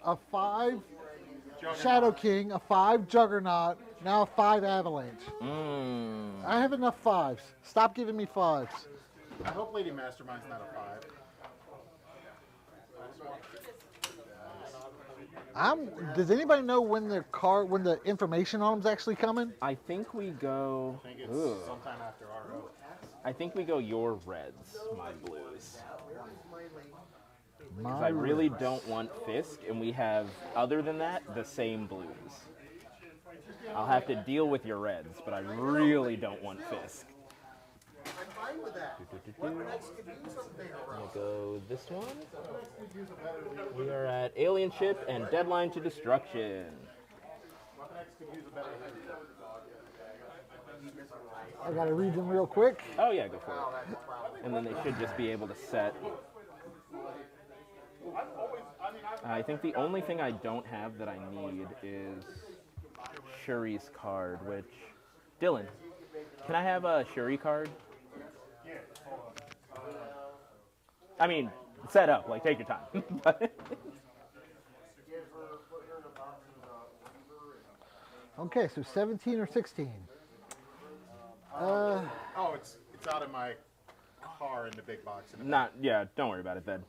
a 5 Shadow King, a 5 Juggernaut, now a 5 Avalanche. Mmm. I have enough 5s. Stop giving me 5s. I hope Lady Mastermind's not a 5. Does anybody know when when the information on them's actually coming? I think we go. I think it's Ugh. sometime after RO. I think we go your reds, my blues. Because My I really Reds. don't want Fisk, and we have, other than that, the same blues. I'll have to deal with your reds, but I really don't want Fisk. I'm fine with that. Weaponites could use a bigger We'll route. go this one. We are at Alien Ship and Deadline to Destruction. I gotta read them real quick. Oh yeah, go for it. And then they should just be able to set. I think the only thing I don't have that I need is Shuri's card, which... Dylan, can I have a Shuri card? I mean, set up, like, take your time. Okay, so 17 or 16. Oh, it's out of my car in the big box. Yeah, don't worry about it then.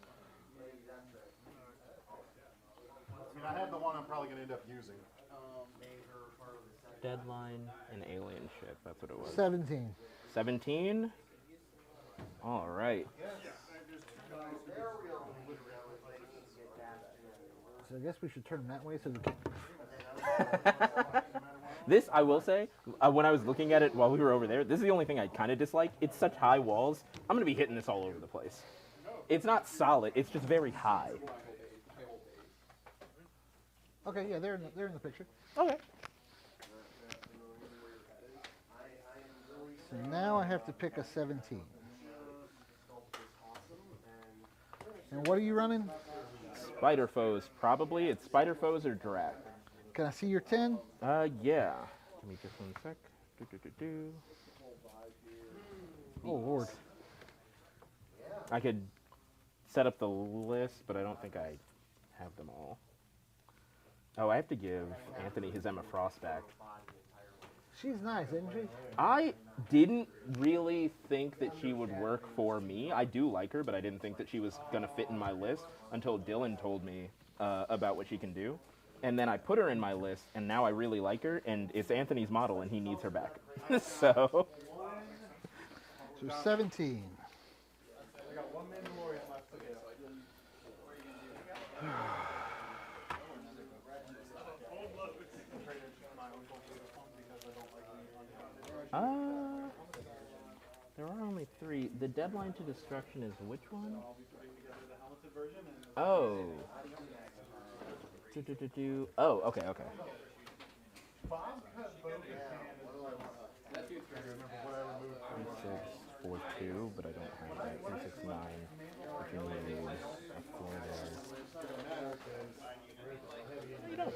I mean, I have the one I'm probably going to end up using. Deadline and Alien Ship, that's what it was. 17. 17? All right. So I guess we should turn them that way so we can. This, I will say, when I was looking at it while we were over there, this is the only thing I kind of dislike. It's such high walls. I'm going to be hitting this all over the place. It's not solid. It's just very high. Okay, yeah, they're in the picture. Okay. So now I have to pick a 17. And what are you running? Spider Foes, probably. It's Spider Foes or Drac. Can I see your 10? Yeah. Give me just one sec. Do. Oh, Lord. I could set up the list, but I don't think I have them all. Oh, I have to give Anthony his Emma Frost back. She's nice, isn't she? I didn't really think that she would work for me. I do like her, but I didn't think that she was going to fit in my list until Dylan told me about what she can do. And then I put her in my list, and now I really like her, and it's Anthony's model, and he needs her back. So... So 17. There are only 3. The Deadline to Destruction is which one? Oh. Oh, okay. 3642, but I don't have that. 369. Which you need a 4 there. You don't.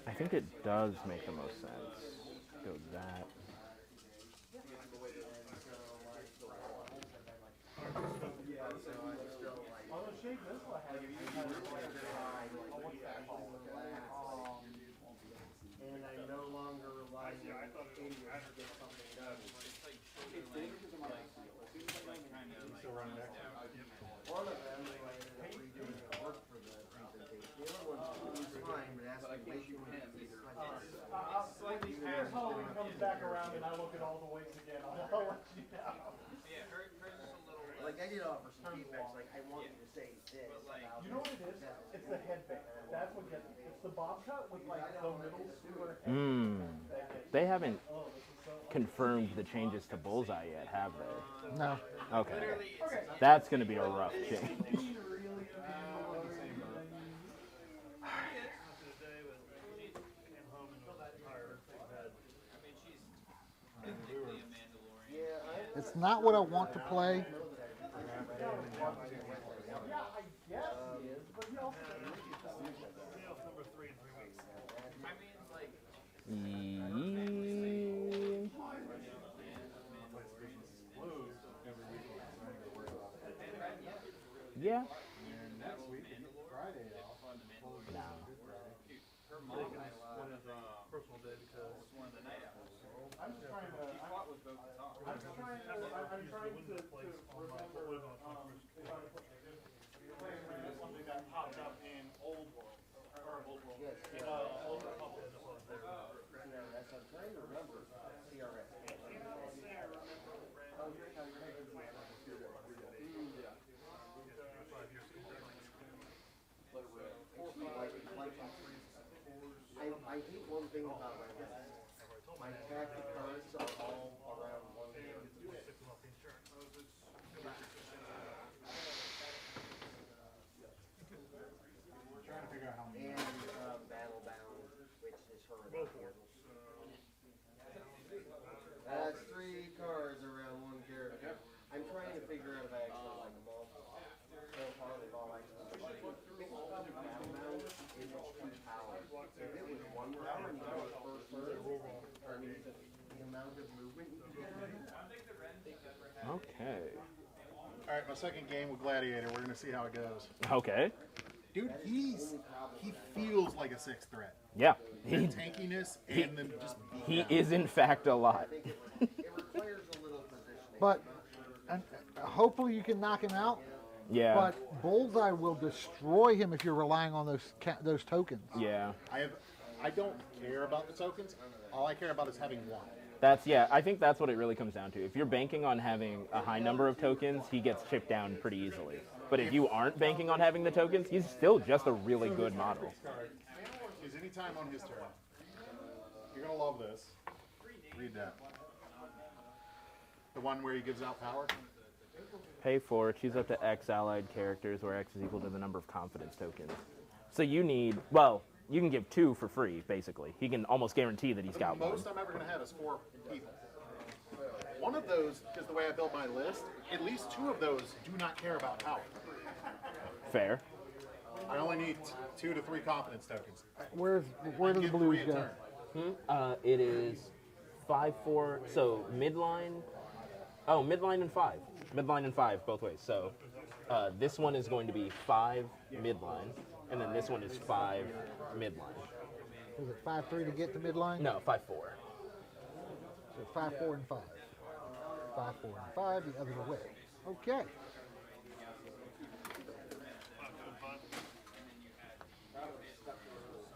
I think it does make the most sense. Go that. And I no longer rely on idiots to get something done. One of them, who I ended up redoing the work for the presentation. The other one was fine, but asked me way too many pieces. Halloween comes back around and I look at all the weights again, I'll let you know. Like, I did offer some feedback, like, I want you to say this. You know what it is? It's the headband. That's what gets me. It's the bob cut with like the middle square head. They haven't confirmed the changes to Bullseye yet, have they? No. Okay. That's going to be a rough change. It's not what I want to play. Yeah. No. Personal day because I'm just trying to. I'm trying to remember something that popped up in Old World. Or Old World. Yes. Old Republic. CRS, I'm trying to remember CRS. I hate one thing about my tactic cards are all around one game. Trying to figure out how many. And Battle Bound, which is her. That's 3 cards around one character. I'm trying to figure out if I actually like them all. So far, they've all actually. Battle Bound is 2 power. If it was 1 power and you go first turn, or I mean, the amount of movement you can get. Okay. All right, my second game with Gladiator. We're gonna see how it goes. Okay. Dude, he feels like a 6th threat. Yeah. The tankiness and then just beat He down. is in fact a lot. It requires a little positioning. But and hopefully you can knock him out. Yeah. But Bullseye will destroy him if you're relying on those tokens. Yeah. I don't care about the tokens. All I care about is having one. I think that's what it really comes down to. If you're banking on having a high number of tokens, he gets chipped down pretty easily. But if you aren't banking on having the tokens, he's still just a really good model. Is any time on his turn. You're gonna love this. Read that. The one where he gives out power. Pay 4, choose up to X allied characters where X is equal to the number of confidence tokens. So you need, well, you can give 2 for free, basically. He can almost guarantee that he's got The one. most I'm ever gonna have is 4 people. One of those, because the way I built my list, at least 2 of those do not care about power. Fair. I only need 2 to 3 confidence tokens. Where do the Give blues 3 a go? turn. It is 5, 4, so midline. Oh, midline and 5. Midline and 5, both ways. So this one is going to be 5 midline, and then this one is 5 midline. Is it 5-3 to get to midline? No, 5, 4. So 5, 4, and 5. 5, 4, and 5, the other way. Okay.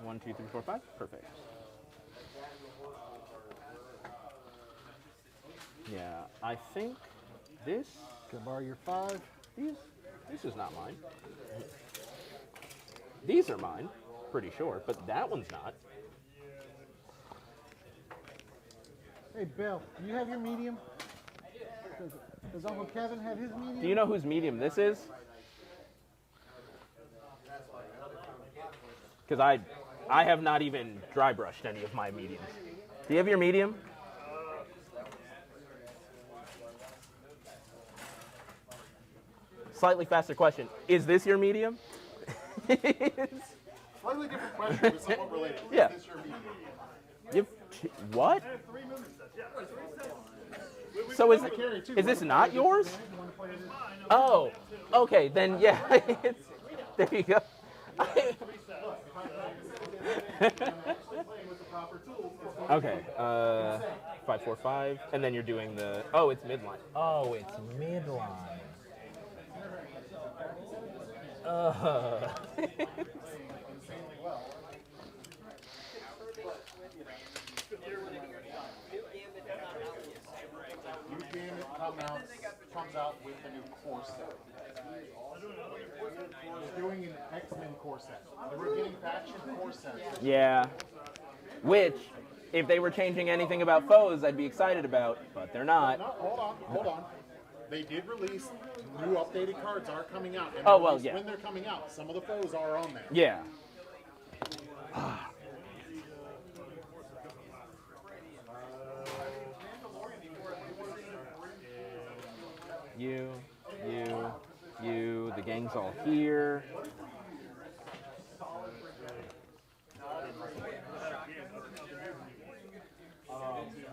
One, 2, 3, 4, 5. Perfect. Yeah, I think this. Can I borrow your 5? This is not mine. These are mine, pretty sure, but that one's not. Hey, Bill, do you have your medium? Does Uncle Kevin have his medium? Do you know whose medium this is? Because I have not even dry brushed any of my mediums. Do you have your medium? Slightly faster question. Is this your medium? Slightly different question, but somewhat related. Yeah. Is this your medium? What? 3 movement sets, yeah. So is this not yours? Oh, okay, then yeah. There you go. Okay, 5, 4, 5, and then you're doing the. Oh, it's midline. Oh, it's midline. New Gambit comes out with a new core set. They're doing an X-Men core set. They're getting faction core sets. Yeah. Which, if they were changing anything about foes, I'd be excited about, but they're not. No, hold on. They did release new updated cards are coming out. And Oh, well, released yeah. When they're coming out, some of the foes are on there. Yeah. You, the gang's all here.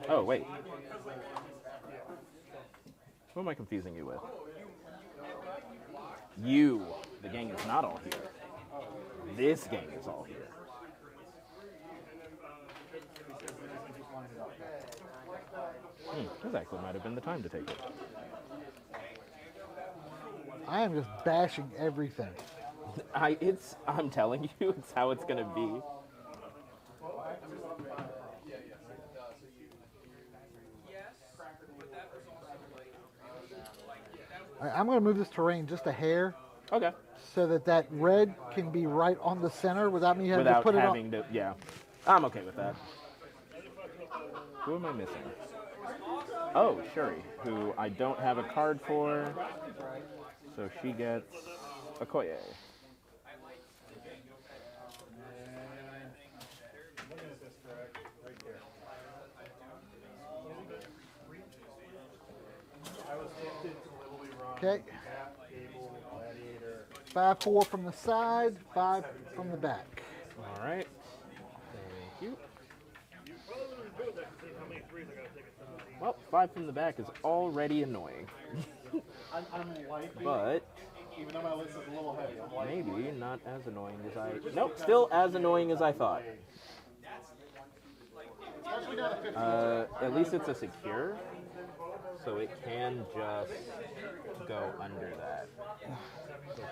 Oh, wait. Who am I confusing you with? You. The gang is not all here. This gang is all here. This actually might have been the time to take it. I am just bashing everything. I'm telling you, it's how it's gonna be. All right, I'm going to move this terrain just a hair Okay. so that that red can be right on the center without me having to Without put it on. having to, yeah. I'm okay with that. Who am I missing? Oh, Shuri, who I don't have a card for, so she gets Okoye. Okay. 5-4 from the side, 5 from the back. All right. Thank you. Well, 5 from the back is already annoying, I'm liking, but even though my list is a little heavy, I'm liking. maybe not as annoying as I. Nope, still as annoying as I thought. At least it's a secure, so it can just go under that.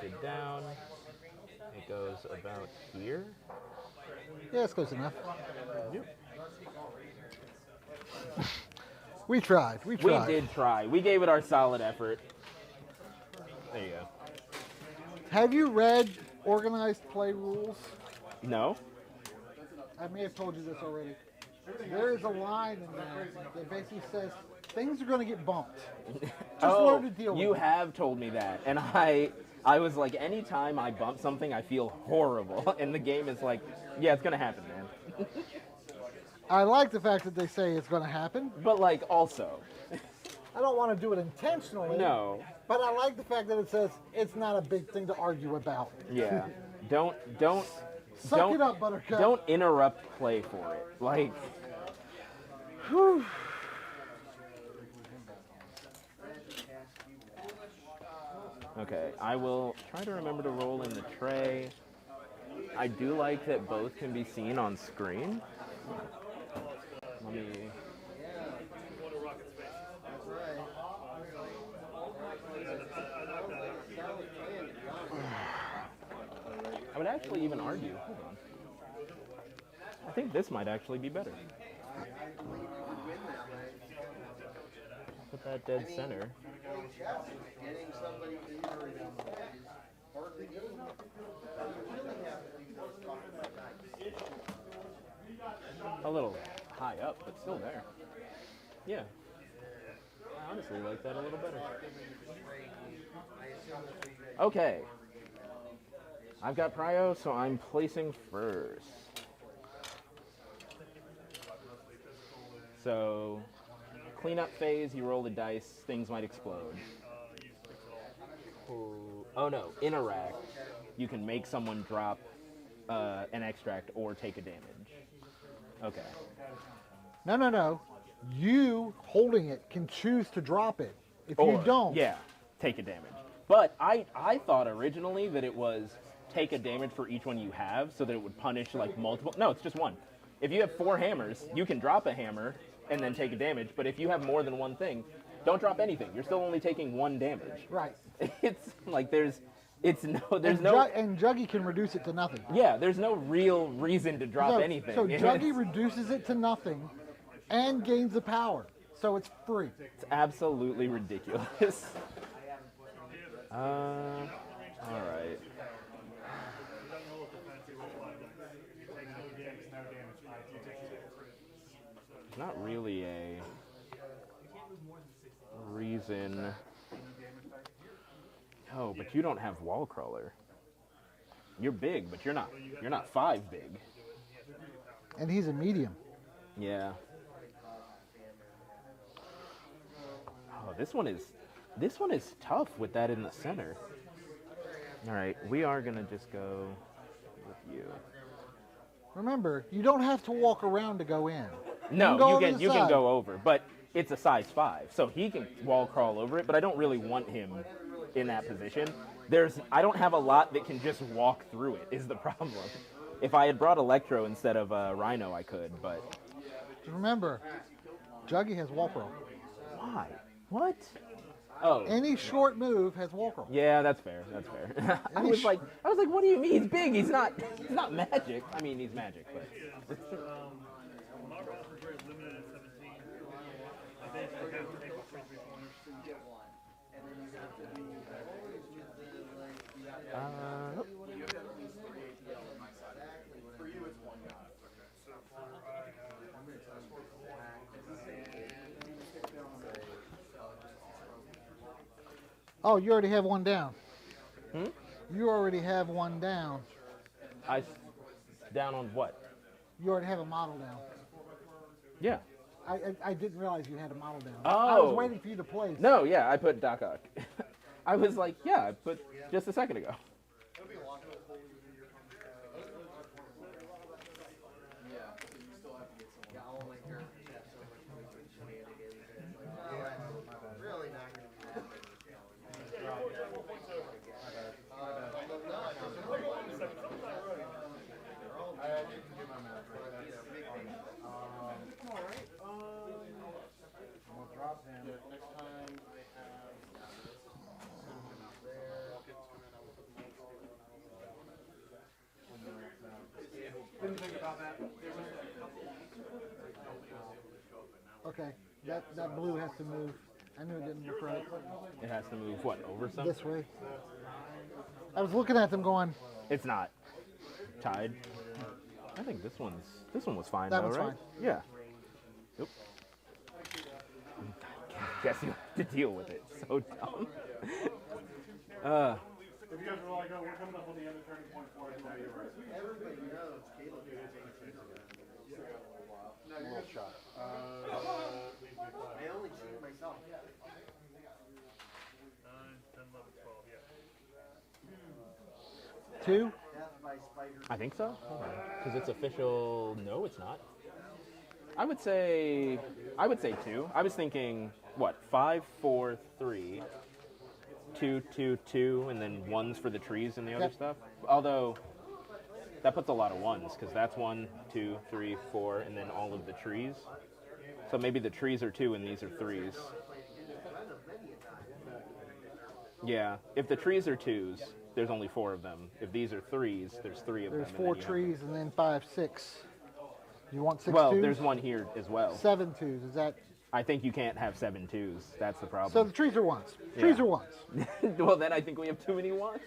Take it down. It goes about here. Yeah, it's close enough. Yep. We tried. We tried. We did try. We gave it our solid effort. There you go. Have you read Organized Play Rules? No? I may have told you this already. There is a line in there that basically says things are going to get bumped. Just learn to deal with you it. have told me that. And I was like, anytime I bump something, I feel horrible. And the game is like, yeah, it's going to happen, man. I like the fact that they say it's going to happen. But like, also, I don't want to do it intentionally. no. But I like the fact that it says it's not a big thing to argue about. Yeah. Don't Suck it up, Buttercup. Don't interrupt play for it. Like, Whew. okay, I will try to remember to roll in the tray. I do like that both can be seen on screen. Let me. I would actually even argue. Hold on. I think this might actually be better. Put that dead center. Getting somebody to either part the game, you really have to do those talking about dice. A little high up, but still there. Yeah. I honestly like that a little better. Okay. I've got Prio, so I'm placing first. So, cleanup phase, you roll the dice, things might explode. Oh no, interact. You can make someone drop an extract or take a damage. Okay. No. You holding it can choose to drop it. If you Or, don't, yeah, take a damage. But I thought originally that it was take a damage for each one you have, so that it would punish like multiple. No, it's just one. If you have 4 hammers, you can drop a hammer and then take a damage. But if you have more than one thing, don't drop anything. You're still only taking 1 damage. right. It's like there's no And Juggy can reduce it to nothing. yeah, there's no real reason to drop anything. So It's Juggy reduces it to nothing and gains the power. So it's free. absolutely ridiculous. All right. There's not really a reason. Oh, but you don't have wall crawler. You're big, but you're not 5 big. And he's a medium. Yeah. Oh, this one is tough with that in the center. All right, we are gonna just go with you. Remember, you don't have to walk around to go in. No, go you over can the you can side. go over, but it's a size 5, so he can wall crawl over it. But I don't really want him in that position. I don't have a lot that can just walk through it. Is the problem. If I had brought Electro instead of Rhino, I could, but Just remember, Juggy has wall crawl. why? What? Oh, Any short move has wall crawl. yeah, that's fair. That's fair. I was like, what do you mean? He's big. He's not magic. I mean, he's magic, but Marvel is very limited at 17. I basically have to take a free 3-pointers. Oh, you already have one down. Hmm? You already have one down. down on what? You already have a model down. Yeah. I didn't realize you had a model down. I was Oh. waiting for you to place. No, yeah, I put Doc Ock. I was like, yeah, I put just a second ago. Really not gonna be that. Okay, that blue has to move. I knew it didn't look right. It has to move what over some. This way. I was looking at them going, It's not tied. I think this one was fine That though, one's right? fine. Yeah. Oop. Guess you have to deal with it. So dumb. If you guys were like, oh, we're coming up on the end of turning point 4, I know you're right. Everybody knows Caleb is I only cheat myself. 9, 10, 11, 12, yeah. 2. Death by spider. I think so. Because it's official. No, it's not. I would say 2. I was thinking what 5, 4, 3, 2, 2, 2, and then ones for the trees and the other Yep. stuff. Although that puts a lot of ones because that's 1, 2, 3, 4, and then all of the trees. So maybe the trees are 2 and these are 3s. Yeah, if the trees are 2s, there's only 4 of them. If these are 3s, there's 3 of There's them. 4 trees and then 5, 6. You want 6 Well, twos? there's one here as well. 7 twos. Is that? I think you can't have 7 2s. That's the So problem. the trees are ones. Trees Yeah. are ones. Well, then I think we have too many ones.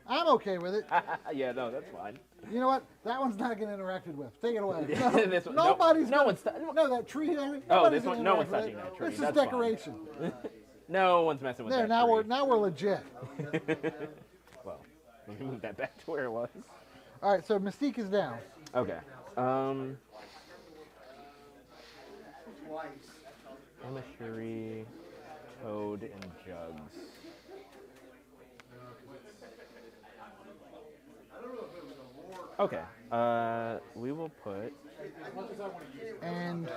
I'm okay with it. Yeah, no, that's fine. You know what? That one's not getting interacted with. Take it away. No, This one- no- nobody's. no gonna- one's No, that tree there. Oh, nobody's this one- gonna no one's interact touching with that it. tree. This is That's fine. decoration. No one's messing with There, that now tree. we're legit. Well, let me move that back to where it was. All right, so Mystique is down. Okay. Twice. Emma, Toad, and Jugs. Okay. We will put. And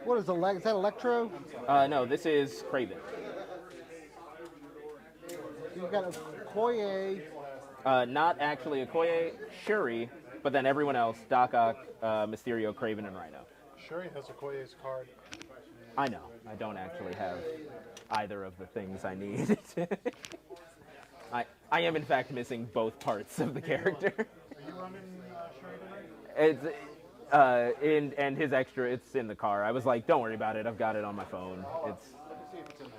what is the leg? Is that Electro? No, this is Craven. You've got a Koye. Not actually a Koye, Shuri, but then everyone else: Doc Ock, Mysterio, Craven, and Rhino. Shuri has Okoye's card. I know. I don't actually have either of the things I need. I am in fact missing both parts of the character. Are you running Shuri tonight? It's and his extra. It's in the car. I was like, don't worry about it. I've got it on my phone. It's See if it's in there.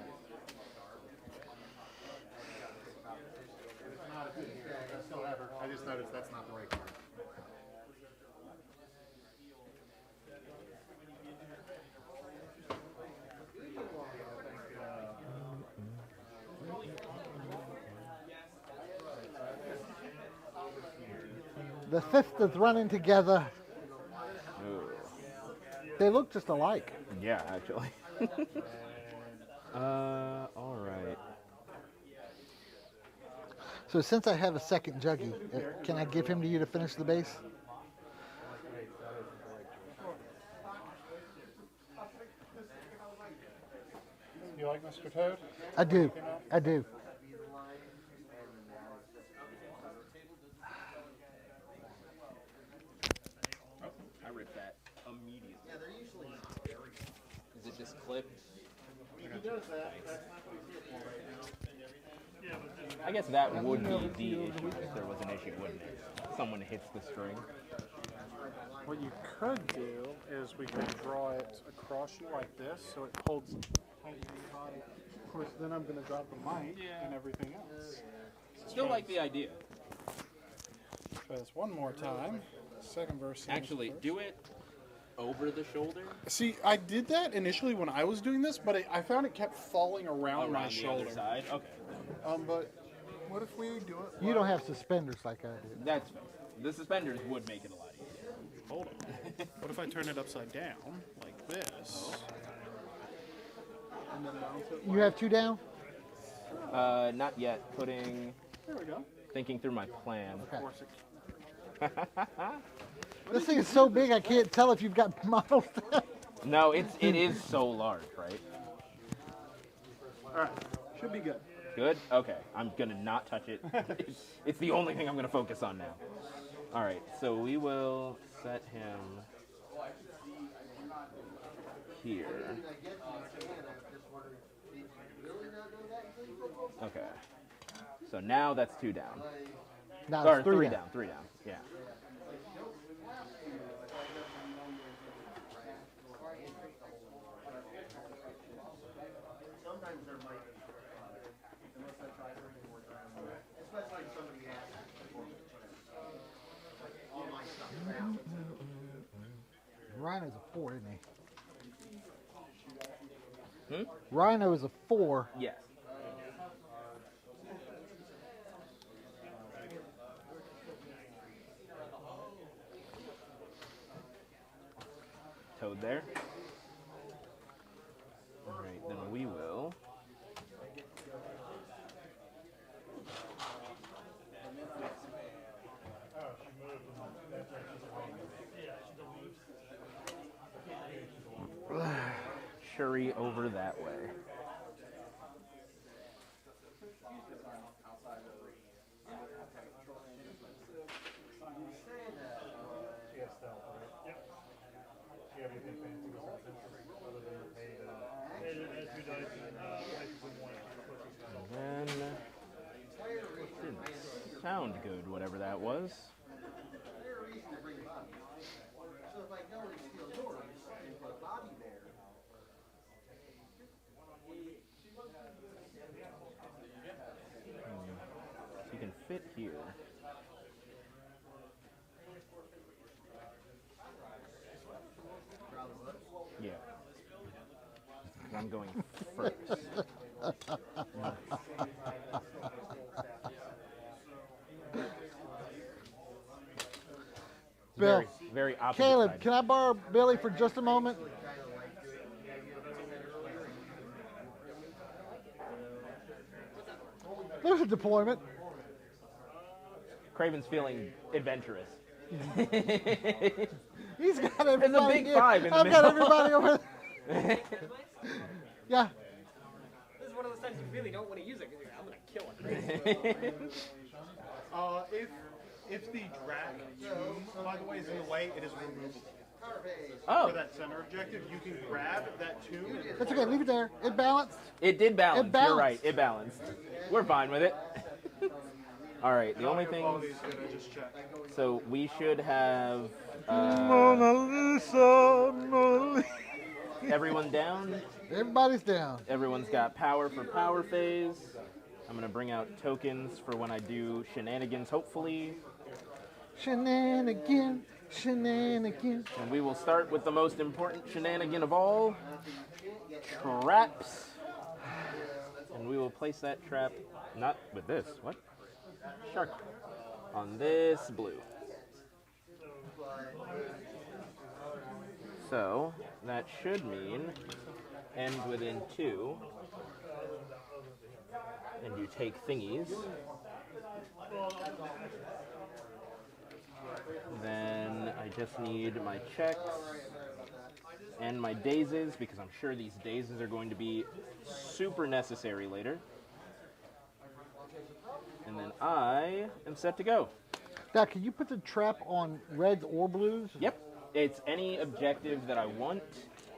If it's not, I still have her. I just noticed that's not the right card. The fifth is running together. They look just alike. yeah, actually. All right. So since I have a second Juggy, can I give him to you to finish the base? you like Mr. Toad? I do. I do. I ripped that immediately. Yeah, they're usually Is it just clipped? He does that. That's not what he's here for right now. I guess that would be the issue if there was an issue, wouldn't it? Someone hits the string. What you could do is we could draw it across you like this so it holds tight to your body. Of course, then I'm going to drop the mic and everything else. Still like the idea. Try this one more time. Second verse. same as Actually, the first. do it over the shoulder. See, I did that initially when I was doing this, but I found it kept falling around my Around the shoulder. other side. Okay. But what if we do it? You don't have suspenders like I do. That's fair. The suspenders would make it a lot easier. Hold on. What if I turn it upside down like this? And then mount it. You have 2 down? Not yet. Putting, There we go. thinking through my plan. Okay. Force it. This thing is so big I can't tell if you've got models down. No, it is so large, right? All right. Should be good. Good? Okay. I'm going to not touch it. It's the only thing I'm going to focus on now. All right. So we will set him here. Okay. So now that's 2 down. Now Or it's 3 down. 3 down. Yeah. sometimes there might be, unless I try for any more time. Especially if somebody asks for me to put it. Like all my stuff now. Rhino's a 4, isn't he? Hmm? Rhino is a 4. Yes. Toad there. All right, then we will. Shuri over that way. And then didn't sound good, whatever that was. So if I go and steal yours and put Bobby there, So you can fit here. Yeah. I'm going first. Bill, Very opposite. Caleb, side. can I borrow Billy for just a moment? There's a deployment. Craven's feeling adventurous. He's got everybody big here. 5 in the I've got middle. everybody over there. Yeah. This is one of those times you really don't want to use it because I'm going to kill it. If the drag tomb, by the way, is in the way, it is removable. Oh, For that center objective, you can grab that tomb and That's okay. Leave it there. It balanced. it did balance. You're balanced. right. It balanced. We're fine with it. All right. The only thing. quality is good. I just checked. So we should have Lisa, Mona Lisa. everyone down. Everybody's down. Everyone's got power for power phase. I'm gonna bring out tokens for when I do shenanigans, hopefully. Shenanigan, shenanigan. And we will start with the most important shenanigan of all, traps. And we will place that trap, not with this, what? Shark. On this blue. So, that should mean end within 2. And you take thingies. Then I just need my checks and my dazes, because I'm sure these dazes are going to be super necessary later. And then I am set to go. Now, can you put the trap on reds or blues? Yep. It's any objective that I want,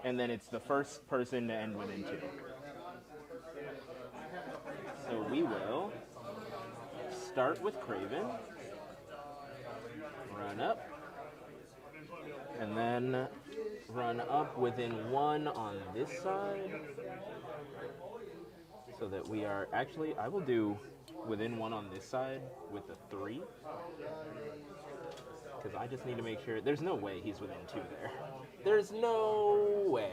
and then it's the first person to end within 2. So we will start with Craven, run up, and then run up within 1 on this side, so that we are, actually, I will do within 1 on this side with the 3, because I just need to make sure, there's no way he's within 2 there. There's no way.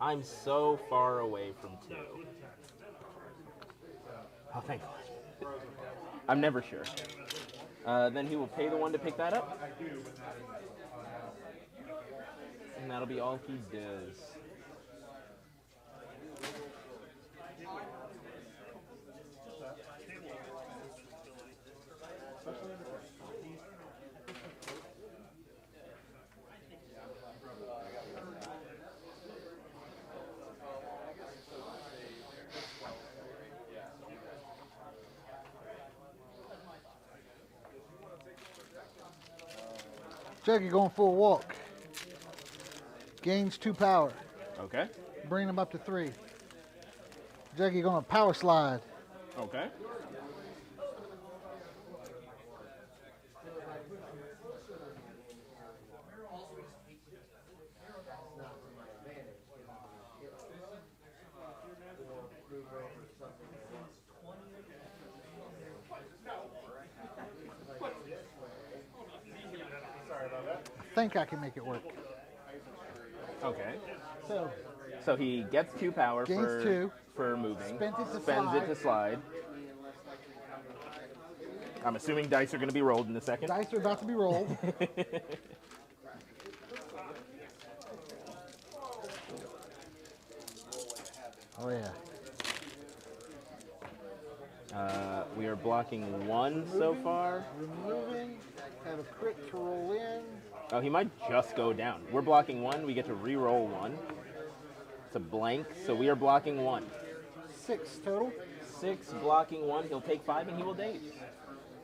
I'm so far away from 2. Oh, thank God. I'm never sure. Then he will pay the 1 to pick that up. And that'll be all he does. Jackie going for a walk. Gains 2 power. Okay. Bring him up to 3. Jackie going to power slide. Okay. I think I can make it work. Okay. So, So he gets 2 power Gains for 2. moving. Spends it to Spends slide. it to slide. I'm assuming dice are going to be rolled in a second. dice are about to be rolled. Oh, yeah. We are blocking 1 so far. Removing. Have a crit to roll in. Oh, he might just go down. We're blocking 1. We get to re-roll 1. It's a blank, so we are blocking 1. 6 total. 6 blocking 1. He'll take 5 and he will daze.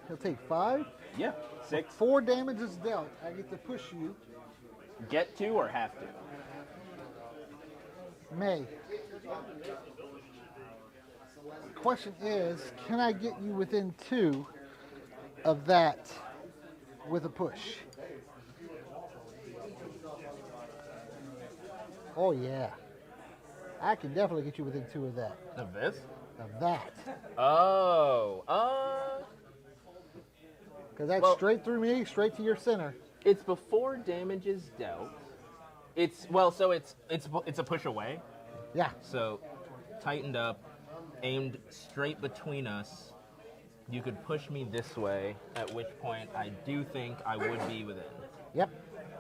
He'll take 5. Yeah, 6. 4 damage is dealt. I get to push you. Get to or have to? May. Question is, can I get you within 2 of that with a push? Oh yeah. I can definitely get you within 2 of that. Of this? Of that. Oh. Because that's Well- straight through me, straight to your center. It's before damage is dealt. It's a push away. Yeah. So tightened up, aimed straight between us. You could push me this way, at which point I do think I would be within. Yep.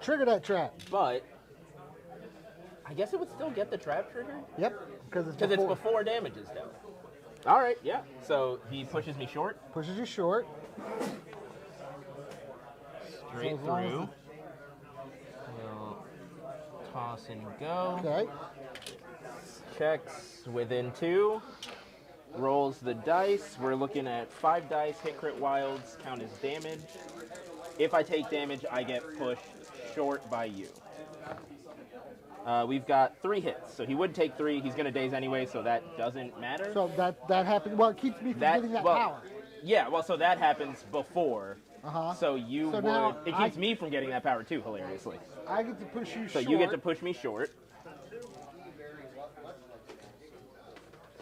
Trigger that trap. But I guess it would still get the trap trigger Yep. Because because it's before damage is dealt. All right, yeah. So he pushes me short, Pushes you short. straight So as long as through. We'll toss and go. Okay. Checks within 2. Rolls the dice. We're looking at 5 dice. Hit crit wilds count as damage. If I take damage, I get pushed short by you. We've got 3 hits, so he would take 3. He's gonna daze anyway, so that doesn't matter. So that happens. Well, it keeps me from getting that power. Yeah, well, so that happens before. Uh-huh. So you So would. now It keeps me from getting that power too, hilariously. I get to push you So short. you get to push me short.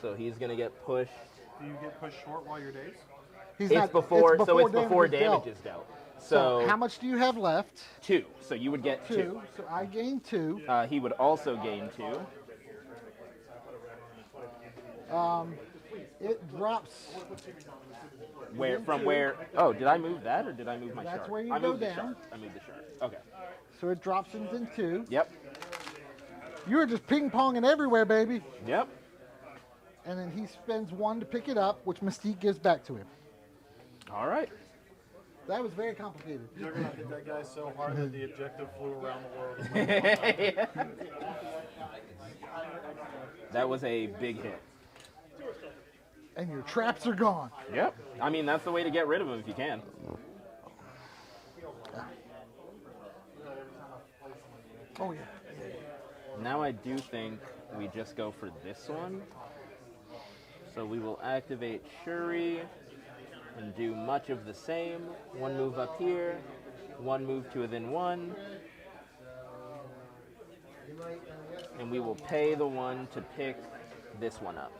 So he's gonna get pushed. Do you get pushed short while you're dazed? He's It's not- before it's damage dealt. is dealt. So So how much do you have left? 2. So you would get 2. 2. So I gain 2. He would also gain 2. It drops. Where from where? Oh, did I move that or did I move my That's shark? where you I go moved the down. shark. I moved the shark. Okay. So it drops into 2. Yep. You're just ping ponging everywhere, baby. Yep. And then he spends 1 to pick it up, which Mystique gives back to him. All right. That was very complicated. You're gonna hit that guy so hard that the objective flew around the world. That was a big hit. And your traps are gone. Yep. I mean, that's the way to get rid of them if you can. Oh yeah. Now I do think we just go for this one. So we will activate Shuri and do much of the same. One move up here, one move to within one. And we will pay the one to pick this one up.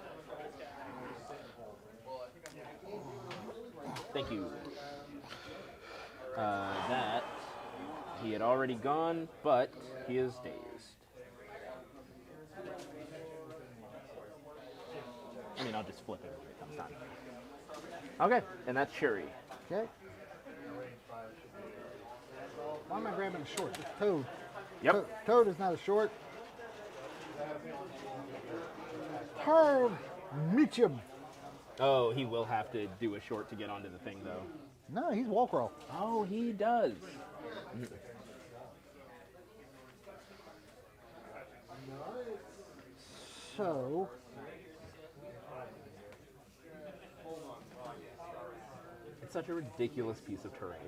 Thank you. That, he had already gone, but he is dazed. I mean, I'll just flip it when it comes time. Okay, and that's Shuri. Okay. Why am I grabbing a short? It's Toad. Yep. Toad is not a short. Toad, meet him. Oh, he will have to do a short to get onto the thing, though. No, he's walk roll. Oh, he does. So, It's such a ridiculous piece of terrain.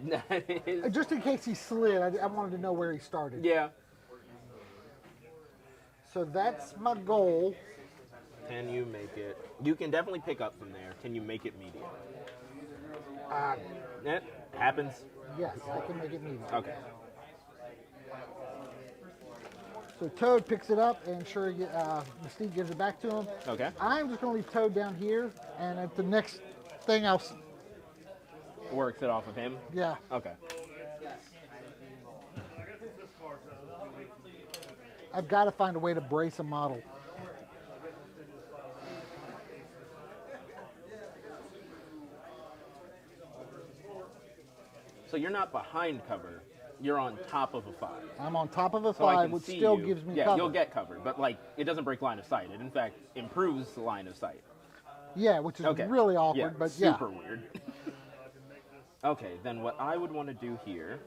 That is, just in case he slid, I wanted to know where he started. yeah. So that's my goal. Can you make it? You can definitely pick up from there. Can you make it medium? It happens. Yes, I can make it medium. Okay. So Toad picks it up, and sure, Mystique gives it back to him. Okay. I'm just going to leave Toad down here, and at the next thing, Works it off of him. yeah. Okay. I've got to find a way to brace a model. So you're not behind cover. You're on top of a 5. I'm on top of a So I 5, can which see still you. gives me yeah, cover. you'll get covered, but like it doesn't break line of sight. It in fact improves the line of sight. Yeah, which is Okay. really awkward, yeah, but yeah. super weird. Okay, then what I would want to do here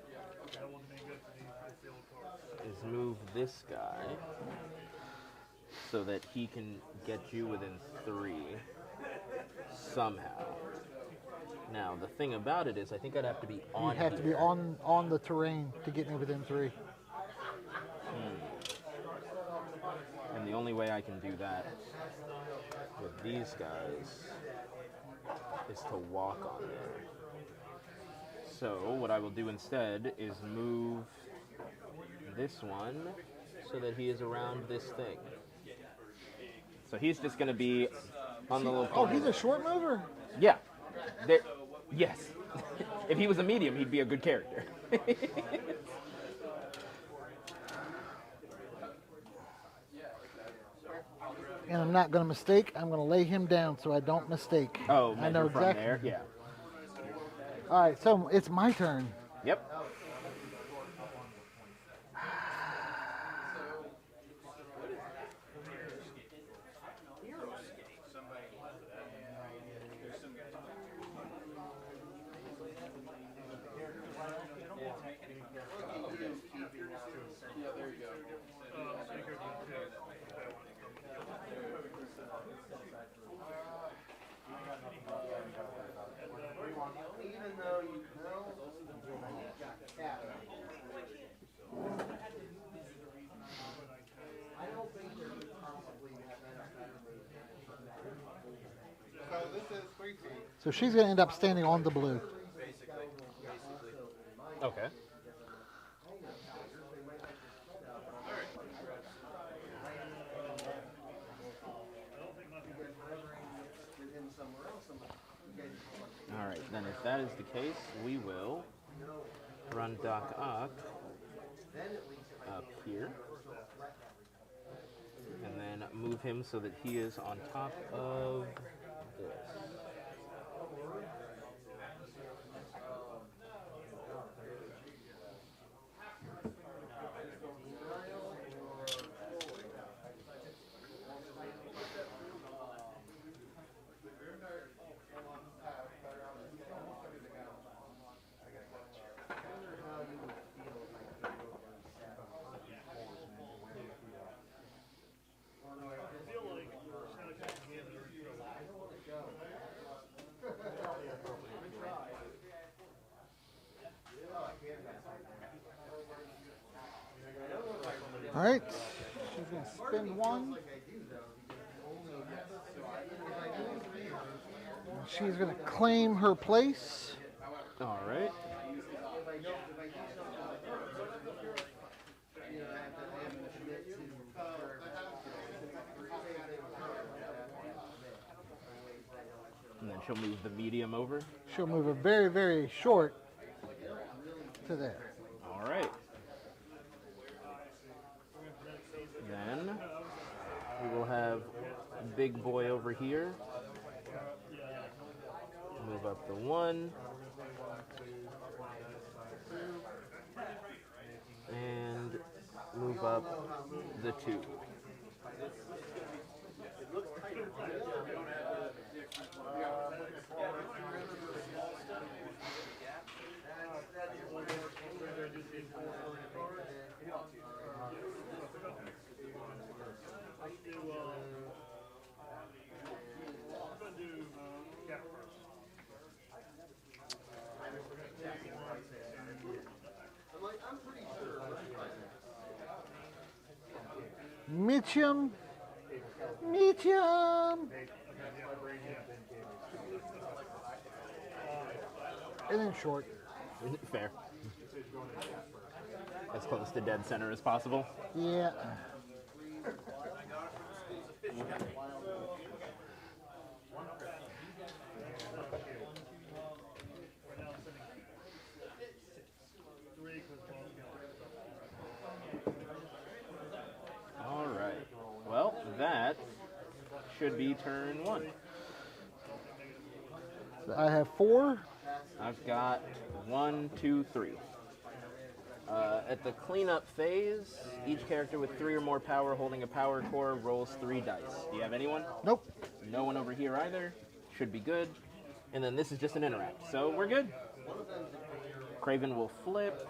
is move this guy so that he can get you within 3 somehow. Now, the thing about it is I think I'd have to be on You have to be here. on the terrain to get me within 3. And the only way I can do that with these guys is to walk on there. So what I will do instead is move this one so that he is around this thing. So he's just going to be on the little Oh, corner. he's a short mover? Yeah. There, yes. If he was a medium, he'd be a good character. And I'm not going to mistake. I'm going to lay him down so I don't mistake. Oh, I know measure from exactly. there? Yeah. All right, so it's my turn. Yep. Even though you know you've got cap. I don't think there would possibly have been a better move. So this is 3 feet. So she's going to end up standing on the blue. Okay. All right, then if that is the case, we will run Doc Ock up here. And then move him so that he is on top of this. All right. She's going to spin one. She's going to claim her place. All right. And then she'll move the medium over. She'll move a very, very short to there. All right. Then we will have big boy over here. Move up the 1. And move up the 2. Mitchum. Mitchum. And then short. Fair. As close to dead center as possible. Yeah. All right. Well, that should be turn 1. I have 4. I've got 1, 2, 3. At the cleanup phase, each character with 3 or more power holding a power core rolls 3 dice. Do you have anyone? Nope. No one over here either. Should be good. And then this is just an interact, so we're good. Craven will flip.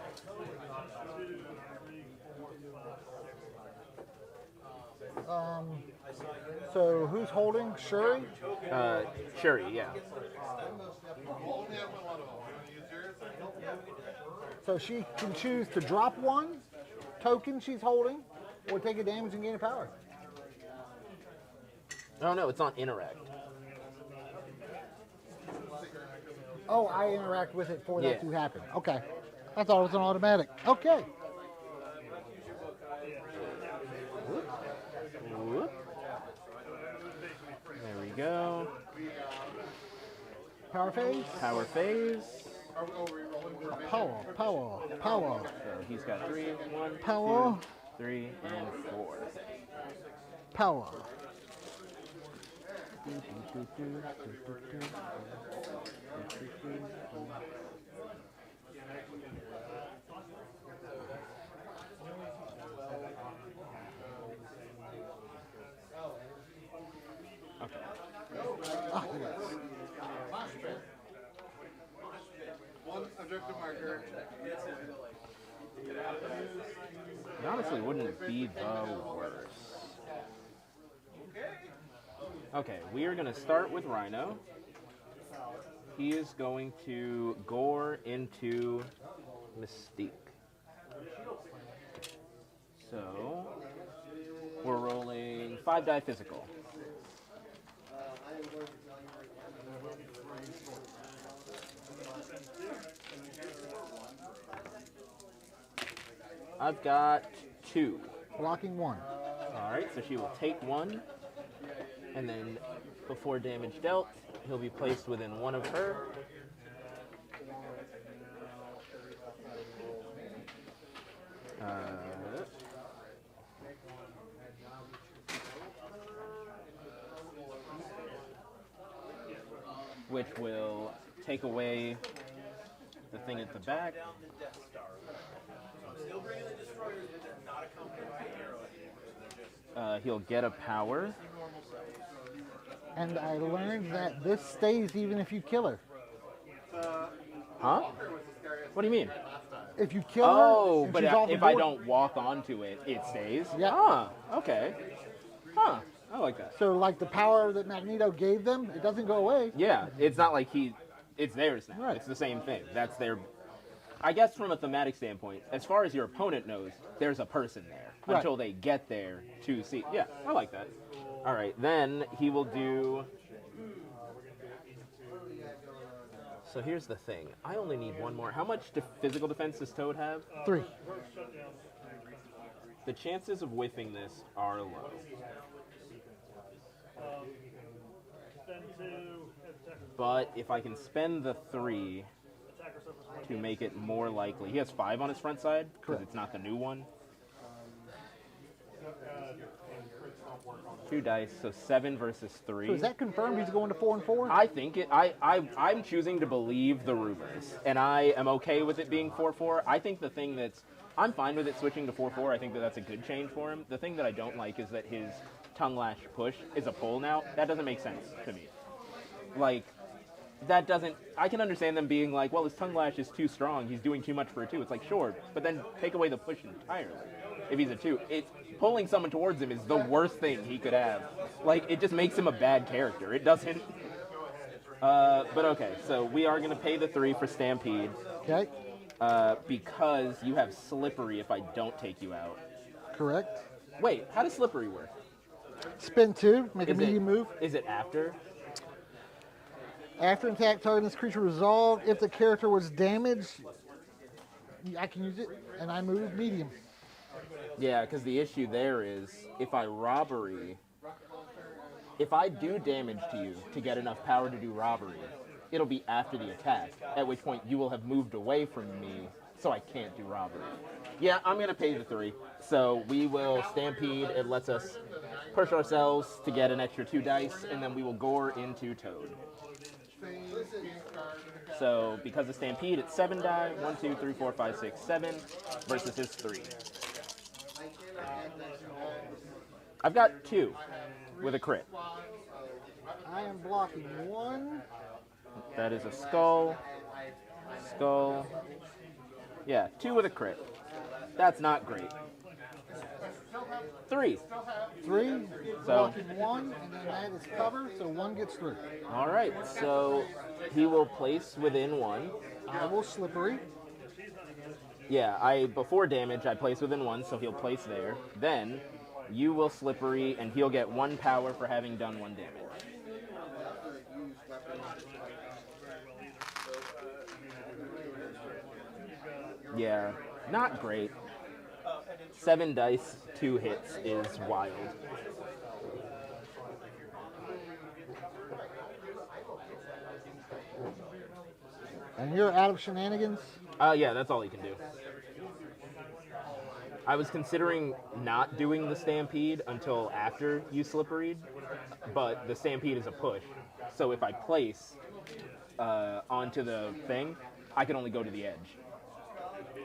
So who's holding? Shuri? Shuri, yeah. So she can choose to drop 1 token she's holding or take a damage and gain a power. Oh no, it's on interact. Oh, I interact with it for that Yeah. to happen. Okay. I thought it was an automatic. Okay. Whoop. There we go. Power phase? Power phase. Power, power, power, So he's got 3, 1, Power. 2, 3, and 4. power. Ah, yes. One objective marker. It honestly wouldn't be the worst. Okay, we are going to start with Rhino. He is going to gore into Mystique. So, we're rolling 5 die physical. I've got 2. Blocking 1. Alright, so she will take 1, and then before damage dealt, he'll be placed within 1 of her. Which will take away the thing at the back. He'll get a power. And I learned that this stays even if you kill her. Huh? What do you mean? If you kill Oh, her, and but she's off the if I board- don't walk onto it, it stays? Yeah. Ah, okay. Huh, I like that. So like the power that Magneto gave them, it doesn't go away. Yeah, it's not like it's theirs now. Right. It's the same thing. That's their I guess from a thematic standpoint, as far as your opponent knows, there's a person there Right. until they get there to see. Yeah, I like that. All right, then he will do. So here's the thing. I only need one more. How much physical defense does Toad have? 3. The chances of whiffing this are low. But if I can spend the 3 to make it more likely. He has 5 on his front side because Correct. it's not the new one. 2 dice, so 7 versus 3. So is that confirmed he's going to 4 and 4? I think it. I'm choosing to believe the rumors, and I am okay with it being 4-4. I think the thing that's I'm fine with it switching to 4-4. I think that that's a good change for him. The thing that I don't like is that his tongue lash push is a pull now. That doesn't make sense to me. Like, that doesn't. I can understand them being like, well, his tongue lash is too strong. He's doing too much for a 2. It's like, sure, but then take away the push entirely. If he's a 2, pulling someone towards him is the worst thing he could have. Like, it just makes him a bad character. It doesn't. But okay, so we are going to pay the 3 for Stampede. Okay, Because you have Slippery if I don't take you out. correct. Wait, how does Slippery work? Spin 2, make a Is medium it, move. Is it after? After an attack, target this creature resolved. If the character was damaged, I can use it, and I move medium. Yeah, because the issue there is if I robbery, if I do damage to you to get enough power to do robbery, it'll be after the attack, at which point you will have moved away from me, so I can't do robbery. Yeah, I'm going to pay the 3. So we will Stampede. It lets us push ourselves to get an extra 2 dice, and then we will gore into Toad. So because of Stampede, it's 7 die. 1, 2, 3, 4, 5, 6, 7 versus his 3. I've got 2 with a crit. I am blocking 1. That is a skull. Skull. Yeah, 2 with a crit. That's not great. 3. 3, So- blocking 1, and then that is cover, so 1 gets through. All right, so he will place within 1. I will Slippery. Yeah, before damage, I place within 1, so he'll place there. Then you will Slippery, and he'll get 1 power for having done 1 damage. Yeah, not great. 7 dice, 2 hits is wild. And you're out of shenanigans. Yeah, that's all he can do. I was considering not doing the Stampede until after you Slipperied, but the Stampede is a push. So if I place onto the thing, I can only go to the edge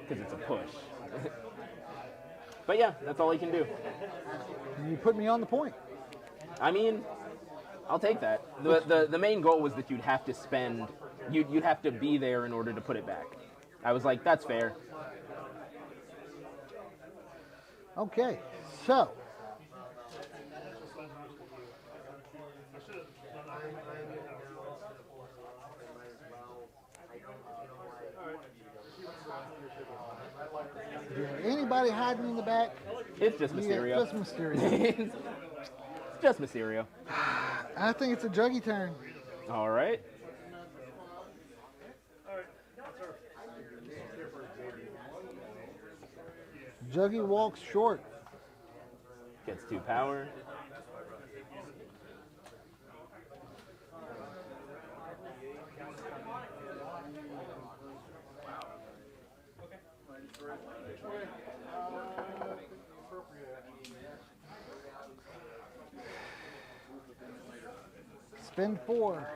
because it's a push. But yeah, that's all he can do. You put me on the point. I mean, I'll take that. The main goal was that you'd have to spend, you'd have to be there in order to put it back. I was like, that's fair. Okay, so is there anybody hiding in the back? It's just Mysterio. Yeah, just Mysterio. It's just Mysterio. I think it's a Juggy turn. All right. Juggy walks short. Gets 2 power. Spend 4.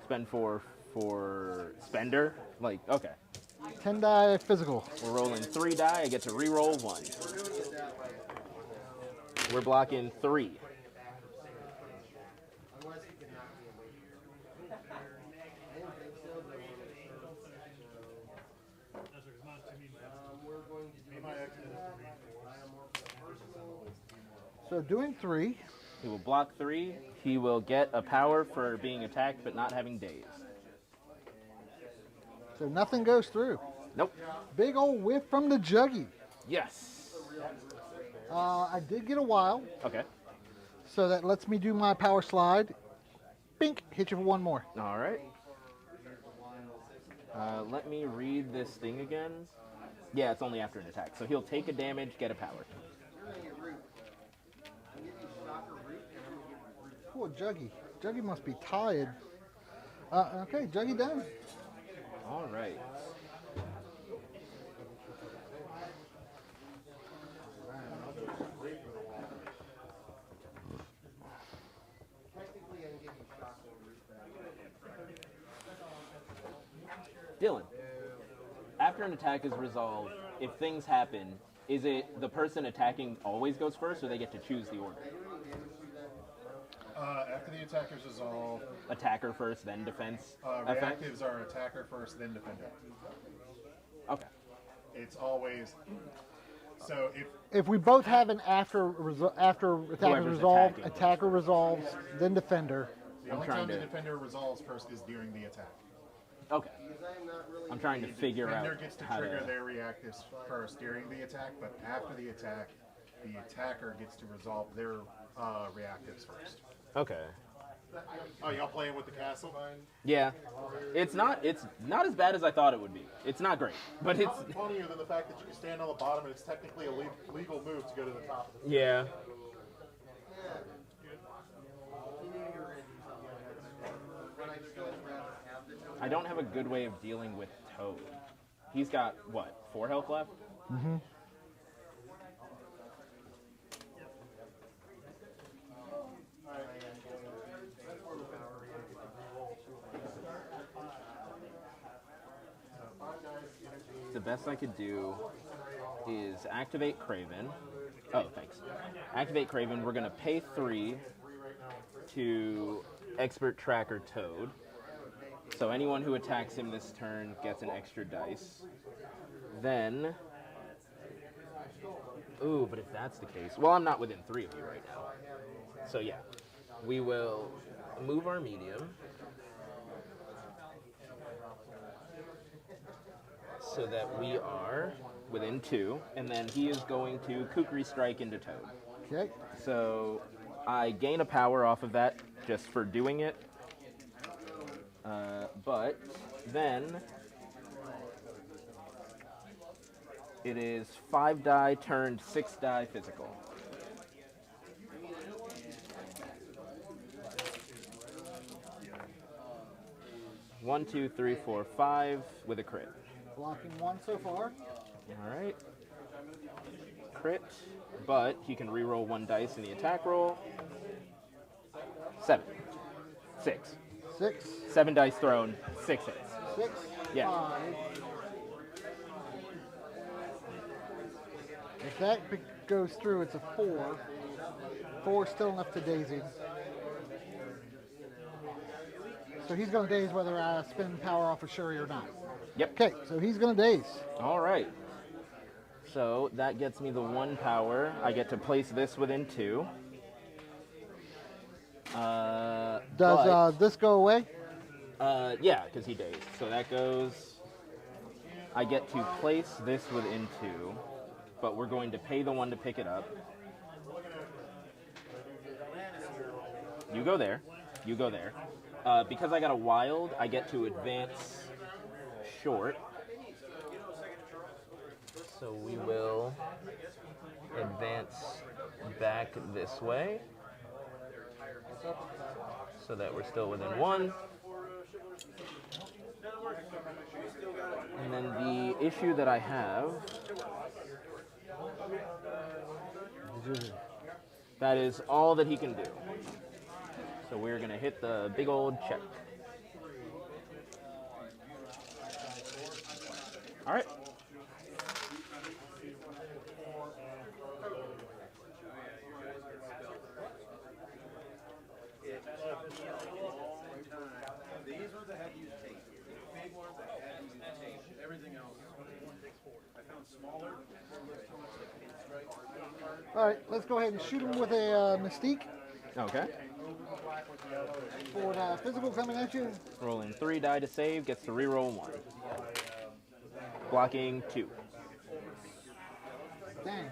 Spend 4 for Spender. Like, okay. 10 die physical. We're rolling 3 die. I get to re-roll 1. We're blocking 3. So doing 3. He will block 3. He will get a power for being attacked but not having dazed. So nothing goes through. Nope. Big old whiff from the Juggy. Yes. I did get a wild, Okay. so that lets me do my power slide. Bink, hit you for one more. All right. Let me read this thing again. Yeah, it's only after an attack. So he'll take a damage, get a power. Poor Juggy. Juggy must be tired. Okay, Juggy done. All right. Dylan, after an attack is resolved, if things happen, is it the person attacking always goes first, or they get to choose the order? After the attack is resolved, Attacker first, then defense effect? reactives are attacker first, then defender. Okay. It's always so If we both have an after attack is Whoever's resolved, attacking. attacker resolves, then defender. the I'm only trying time the to- defender resolves first is during the attack. Okay. I'm trying to figure out Defender gets to how trigger to... their reactives first during the attack, but after the attack, the attacker gets to resolve their reactives first. Okay. Oh, y'all playing with the castle? Yeah. It's not as bad as I thought it would be. It's not great, but it's... Nothing funnier than the fact that you can stand on the bottom and it's technically a legal move to go to the top. Yeah. I don't have a good way of dealing with Toad. He's got, what, 4 health left? Mm-hmm. The best I could do is activate Craven. Oh, thanks. Activate Craven. We're going to pay 3 to Expert Tracker Toad. So anyone who attacks him this turn gets an extra dice. Then... Ooh, but if that's the case... Well, I'm not within 3 of you right now. So yeah. We will move our medium. So that we are within 2. And then he is going to Kukri Strike into Toad. Okay. So I gain a power off of that just for doing it. But then it is 5 die turned 6 die physical. One, 2, 3, 4, 5 with a crit. Blocking 1 so far. All right. Crit, but he can reroll 1 dice in the attack roll. 7. 6. 6, 7 dice thrown, 6 hits. 6, Yeah. 5. If that goes through, it's a 4. 4 still enough to daisy. So he's going to daze whether I spend power off of Shuri or not. Yep. Okay, so he's going to daze. All right. So that gets me the 1 power. I get to place this within 2. Does this go away? Yeah, because he dazed. So that goes... I get to place this within 2, but we're going to pay the 1 to pick it up. You go there. You go there. Because I got a wild, I get to advance short. So we will advance back this way so that we're still within 1. And then the issue that I have, that is all that he can do. So we're going to hit the big old check. All right. These ones I had to use tape. The big ones I had to use tape. Everything else, I found smaller. All right, let's go ahead and shoot him with a Mystique. Okay. 4 die physical coming at you. Rolling 3 die to save, gets to reroll 1. Blocking 2. Dang.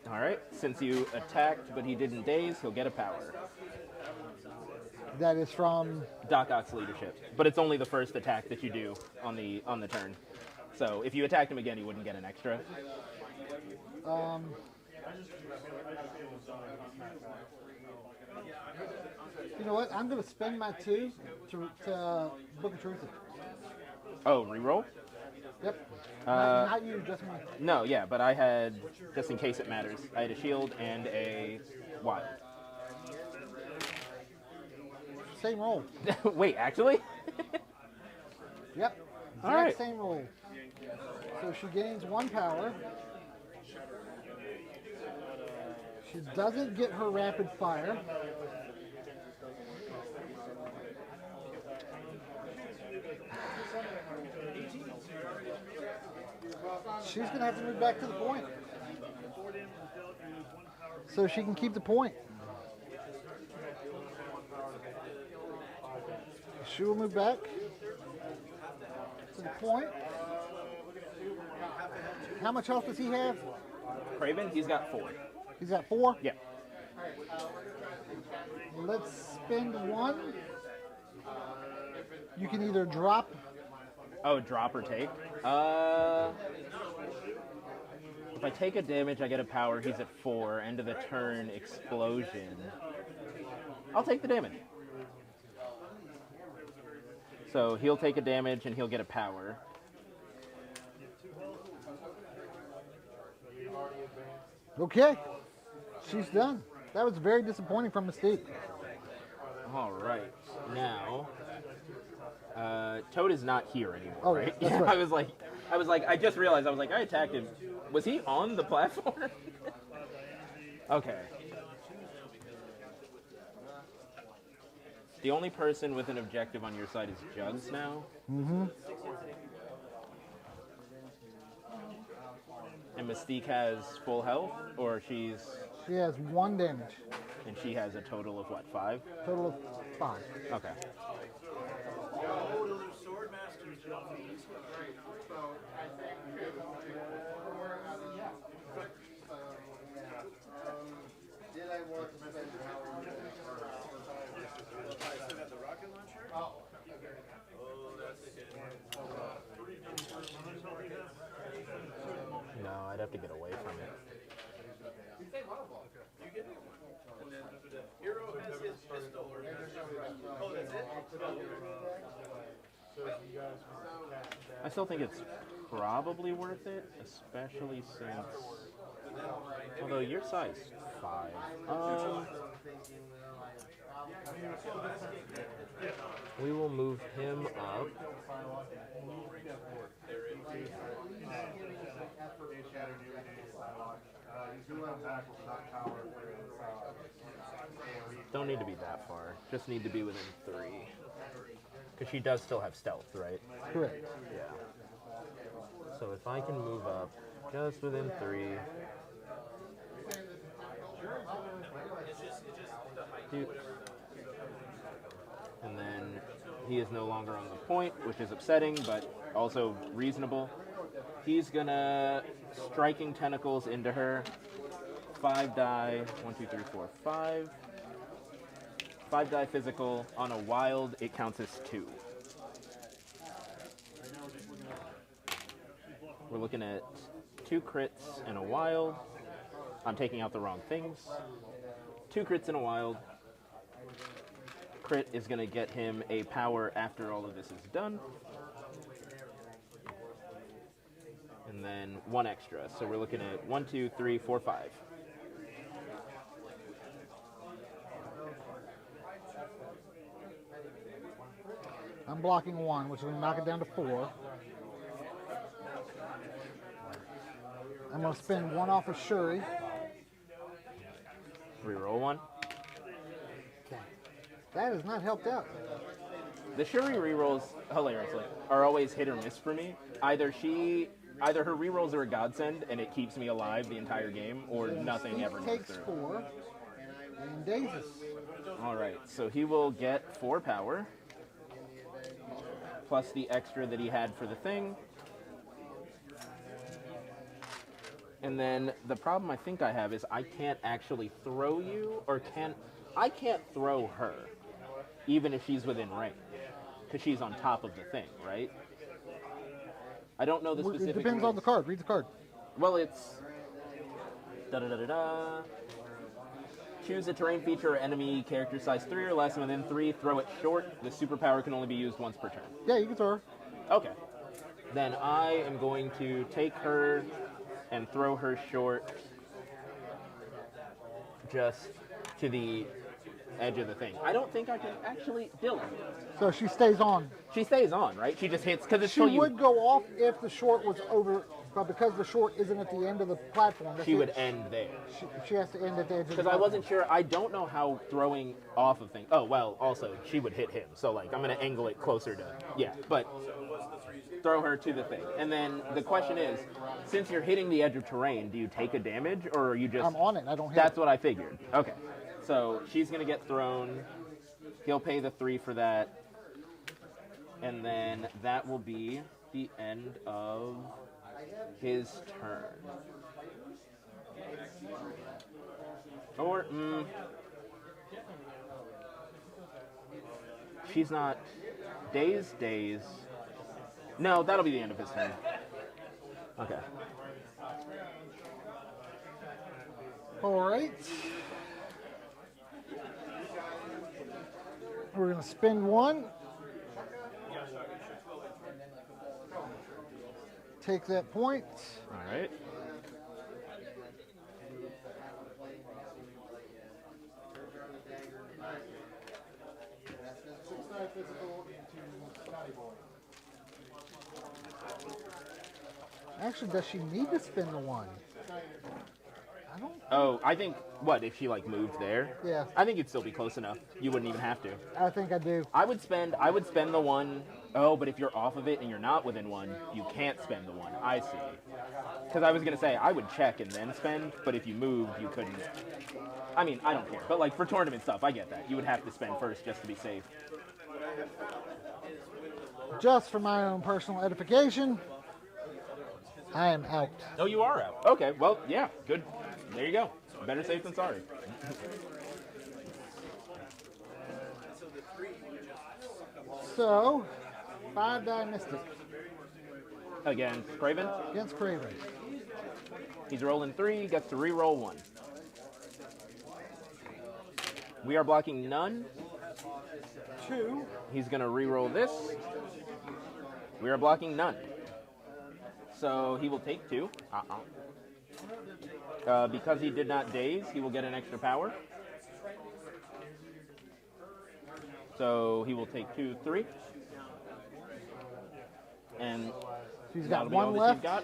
Alright, since you attacked but he didn't daze, he'll get a power. That is from. Doc Ock's leadership. But it's only the first attack that you do on the turn. So if you attacked him again, you wouldn't get an extra. You know what? I'm going to spend my 2 to Book of Truth. Oh, reroll? Yep. Not you, just me. No, yeah, but I had, just in case it matters, I had a shield and a wild. Same roll. Wait, actually? Yep. All Exact right. same roll. So she gains 1 power. She doesn't get her rapid fire. She's going to have to move back to the point. So she can keep the point. She will move back to the point. How much health does he have? Craven, he's got 4. He's got 4. Yeah. Let's spend 1. You can either drop. Oh, drop or take? If I take a damage, I get a power. He's at 4. End of the turn, explosion. I'll take the damage. So he'll take a damage and he'll get a power. Okay. She's done. That was very disappointing from Mystique. All right. Now, Toad is not here anymore, Oh, right? that's right. I was like, I just realized, I attacked him. Was he on the platform? Okay. The only person with an objective on your side is Jugs now. Mm-hmm. And Mystique has full health, or She has 1 damage. and she has a total of what, 5? Total of 5. Okay. Did I want to spend power? No, I'd have to get away from it. Hero has his pistol or oh, that's it? I still think it's probably worth it, especially since. Although your size 5. We will move him up. Don't need to be that far. Just need to be within 3. Because she does still have stealth, right? Correct. Yeah. So if I can move up just within 3. And then he is no longer on the point, which is upsetting, but also reasonable. He's gonna striking tentacles into her. 5 die. 1, 2, 3, 4, 5. 5 die physical. On a wild, it counts as 2. We're looking at 2 crits and a wild. I'm taking out the wrong things. 2 crits and a wild. Crit is going to get him a power after all of this is done. And then 1 extra. So we're looking at 1, 2, 3, 4, 5. I'm blocking 1, which is going to knock it down to 4. I'm going to spend 1 off of Shuri. Reroll 1. That has not helped out. The Shuri rerolls, hilariously, are always hit or miss for me. Either her rerolls are a godsend and it keeps me alive the entire game, or nothing ever goes Takes through. 4. And dazes. All right, so he will get 4 power, plus the extra that he had for the thing. And then the problem I think I have is I can't actually throw you, or I can't throw her, even if she's within range, because she's on top of the thing, right? I don't know the It specific. depends on the card. Read the card. Well, it's da-da-da-da-da. Choose a terrain feature or enemy character size 3 or less, and within 3, throw it short. The superpower can only be used once per turn. Yeah, you can throw her. Okay. Then I am going to take her and throw her short just to the edge of the thing. I don't think I can actually... Dylan. So she stays on. She stays on, right? She just hits, because it's She till you... would go off if the short was over, but because the short isn't at the end of the platform, that's She it. would end there. She has to end at the edge of the Because I platform. wasn't sure. I don't know how throwing off of things... Oh, well, also, she would hit him. So, like, I'm going to angle it closer to... Yeah, but throw her to the thing. And then the question is, since you're hitting the edge of terrain, do you take a damage, or are you just... I'm on it. I don't hit That's it. what I figured. Okay. So she's going to get thrown. He'll pay the 3 for that. And then that will be the end of his turn. Or, she's not... Daze. No, that'll be the end of his turn. Okay. All right. We're going to spin 1. Take that point. All right. Actually, does she need to spin the 1? I don't. Oh, I think, what, if she, like, moved there? Yeah. I think you'd still be close enough. You wouldn't even have to. I think I do. I would spend the 1. Oh, but if you're off of it and you're not within 1, you can't spend the 1. I see. Because I was going to say, I would check and then spend, but if you moved, you couldn't. I mean, I don't care. But, like, for tournament stuff, I get that. You would have to spend first just to be safe. Just for my own personal edification, I am out. Oh, you are out. Okay, well, yeah, good. There you go. Better safe than sorry. So, 5-die Mystic Again, Craven. against Craven. He's rolling 3, gets to re-roll 1. We are blocking none. 2. He's going to re-roll this. We are blocking none. So he will take 2. Because he did not daze, he will get an extra power. So he will take 2, 3. And He's that'll got be all 1 that left. he's got.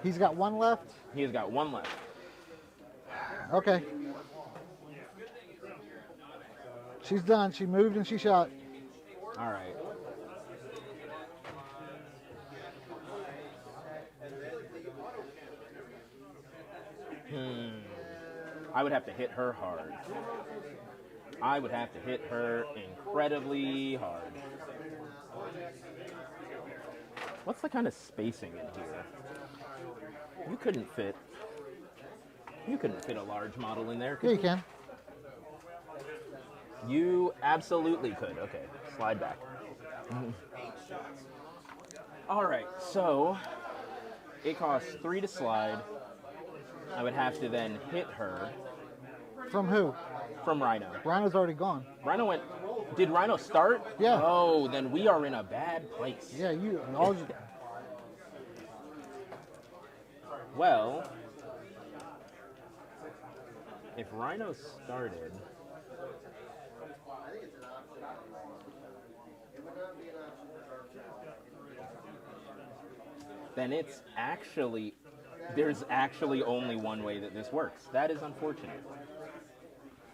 He's got 1 left. He has got 1 left. Okay. She's done. She moved and she shot. All right. I would have to hit her hard. I would have to hit her incredibly hard. What's the kind of spacing in here? You couldn't fit a large model in there, Yeah, could you can. you absolutely could. Okay, slide back. All right, so it costs 3 to slide. I would have to then hit her From who? from Rhino. Rhino's already gone. Rhino went. Did Rhino start? Yeah. Oh, then we are in a bad place. Yeah, you. Well, if Rhino started, I think it's an option. It would not be an option for Dark Side. then it's actually, there's actually only one way that this works. That is unfortunate.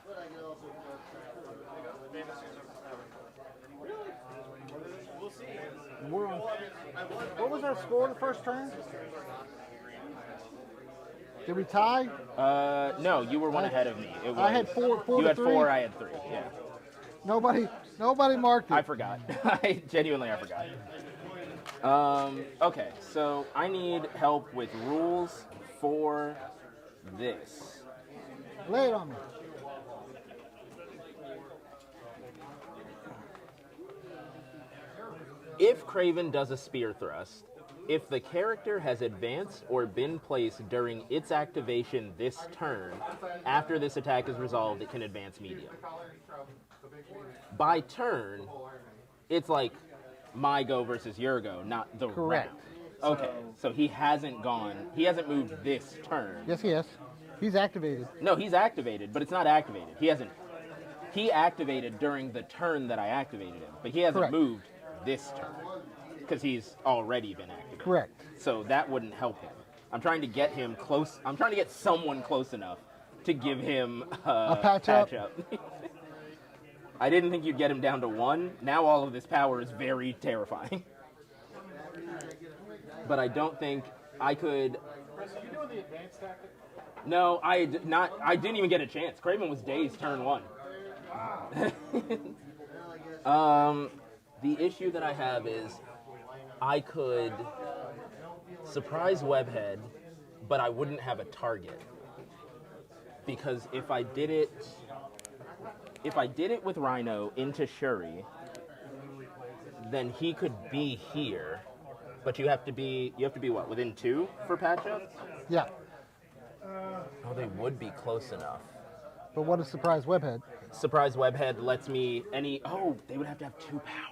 But I can also Dark Side. We're on. What was our score the first turn? Did we tie? No, you were one ahead of me. It was, I had four You to had three. 4, I had 3. Yeah. Nobody marked it. I forgot. I forgot. Okay, so I need help with rules for this. Lay it on me. If Craven does a spear thrust, if the character has advanced or been placed during its activation this turn, after this attack is resolved, it can advance medium. By turn, it's like my go versus your go, not the Correct. round. Okay, so he hasn't moved this turn. Yes, he is. He's activated. No, he's activated, but it's not activated. He activated during the turn that I activated him, but he hasn't Correct. moved this turn because he's already been activated. Correct. So that wouldn't help him. I'm trying to get him close. I'm trying to get someone close enough to give him A patch up? I didn't think you'd get him down to 1. Now all of this power is very terrifying. But I don't think I could. Chris, are you doing the advanced tactic? No, I didn't even get a chance. Craven was dazed turn 1. The issue that I have is I could surprise Webhead, but I wouldn't have a target. Because if I did it with Rhino into Shuri, then he could be here. But you have to be what, within 2 for patch up? Yeah. Oh, they would be close enough. But what is surprise webhead? Surprise Webhead lets me they would have to have 2 power.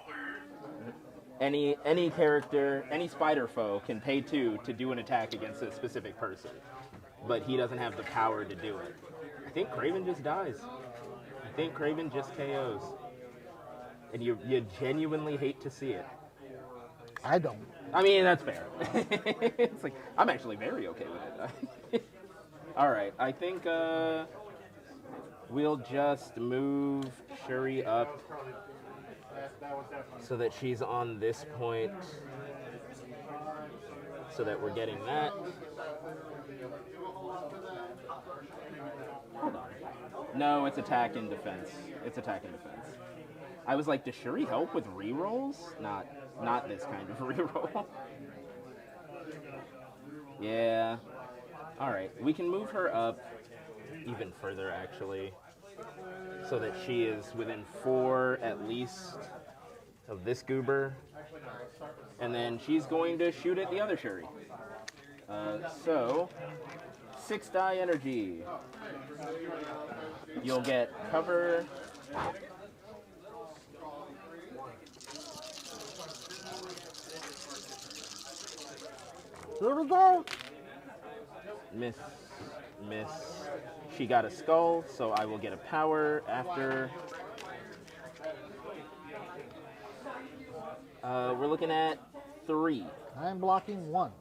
Any character, any spider foe can pay 2 to do an attack against a specific person. But he doesn't have the power to do it. I think Craven just dies. I think Craven just KOs. And you genuinely hate to see it. I don't. I mean, that's fair. It's like, I'm actually very okay with it. Alright, I think we'll just move Shuri up so that she's on this point, so that we're getting that. Hold on. No, it's attack and defense. It's attack and defense. I was like, does Shuri help with rerolls? Not this kind of reroll. Yeah. Alright, we can move her up even further, actually, so that she is within 4 at least of this goober. And then she's going to shoot at the other Shuri. So, 6 die energy. You'll get cover. Here we go. Miss. She got a skull, so I will get a power after. We're looking at 3. I am blocking 1.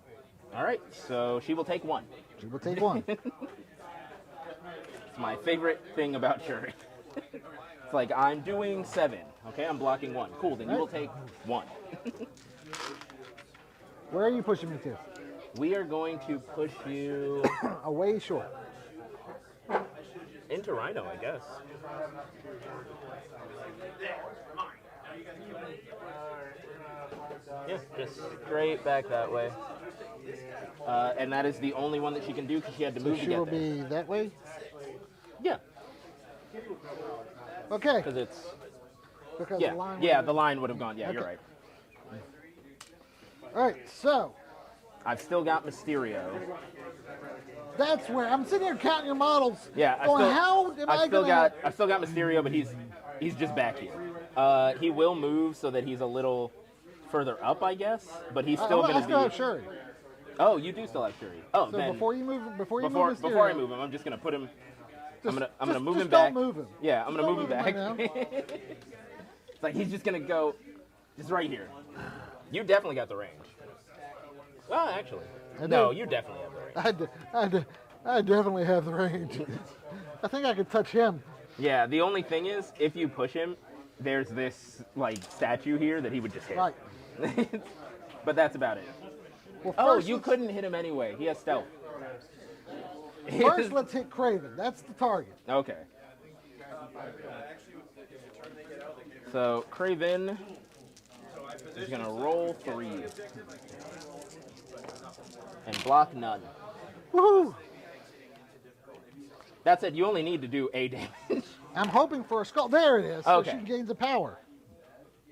All right, so she will take 1. She will take 1. It's my favorite thing about Shuri. It's like, I'm doing 7. Okay, I'm blocking 1. Cool, then you will take 1. Where are you pushing me to? We are going to push you Away short. into Rhino, I guess. Yeah, just straight back that way. And that is the only one that she can do because she had to So move to she get will there. be that way? Yeah, Okay. because it's Because yeah, the line yeah. was- The line would have gone. Yeah, you're Okay. right. All right, so I've still got Mysterio. that's where I'm sitting here counting your models. Yeah, Going, how am I gonna? I've still got Mysterio, but he's just back here. He will move so that he's a little further up, I guess. But he's still I going to still be. have Shuri. Oh, you do still have Shuri. Oh, So then before you move before I Mysterio, move him, I'm just going to put him. I'm just- gonna move him just back. Don't move him. Yeah, I'm Just gonna move him don't back. right now. It's like he's just gonna go, just right here. You definitely got the range. Well, actually, I no, do. you definitely have the range. I definitely have the range. I think I could touch him. Yeah, the only thing is, if you push him, there's this like statue here that he would just hit. Right. But that's about it. Well, Oh, first you let's- couldn't hit him anyway. He has stealth. First, let's hit Craven. That's the target. Okay. So Craven is gonna roll 3 and block none. Woohoo! That said, you only need to do A damage. I'm hoping for a skull. There it is. So Okay. she gains a power.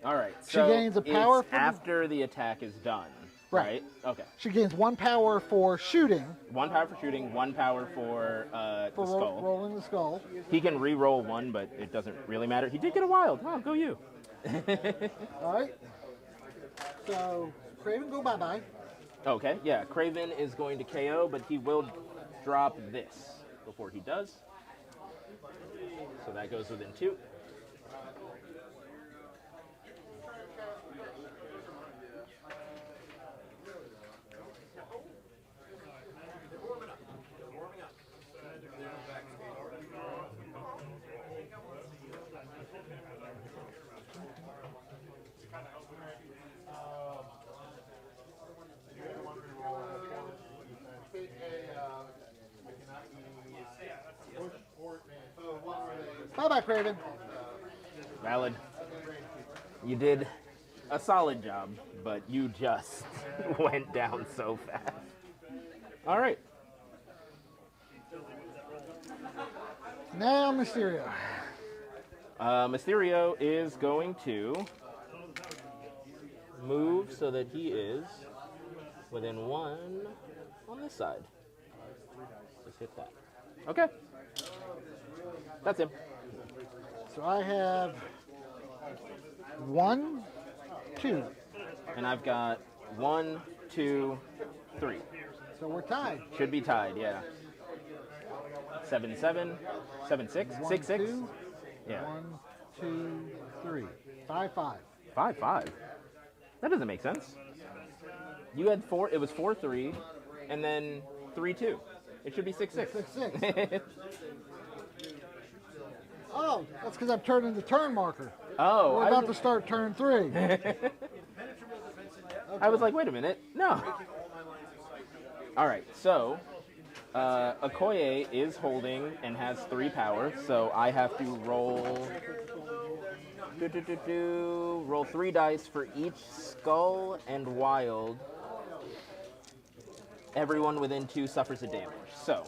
All right. She So gains a power it's from- after the attack is done. Right. Okay. She gains 1 power for shooting, 1 power for shooting, 1 power for the skull. rolling the skull. He can re-roll 1, but it doesn't really matter. He did get a wild. Wow, go you. All right. So Craven, go bye-bye. Okay, yeah. Craven is going to KO, but he will drop this before he does. So that goes within 2. Bye-bye, Craven. Valid. You did a solid job, but you just went down so fast. All right. Now Mysterio. Mysterio is going to move so that he is within 1 on this side. Just hit that. Okay. That's him. So I have 1, 2. And I've got 1, 2, 3. So we're tied. Should be tied, yeah. 7, 7, 7, 6, 1, 6, 6. 2, Yeah. 1, 2, 3. 5, 5. 5, 5. That doesn't make sense. You had 4, it was 4, 3, and then 3, 2. It should be 6, 6. 6, 6. Oh, that's because I've turned into turn marker. Oh, We're I about was, to start turn 3. I was like, wait a minute. No. All right, so Okoye is holding and has 3 power, so I have to roll. Roll 3 dice for each skull and wild. Everyone within 2 suffers a damage. So,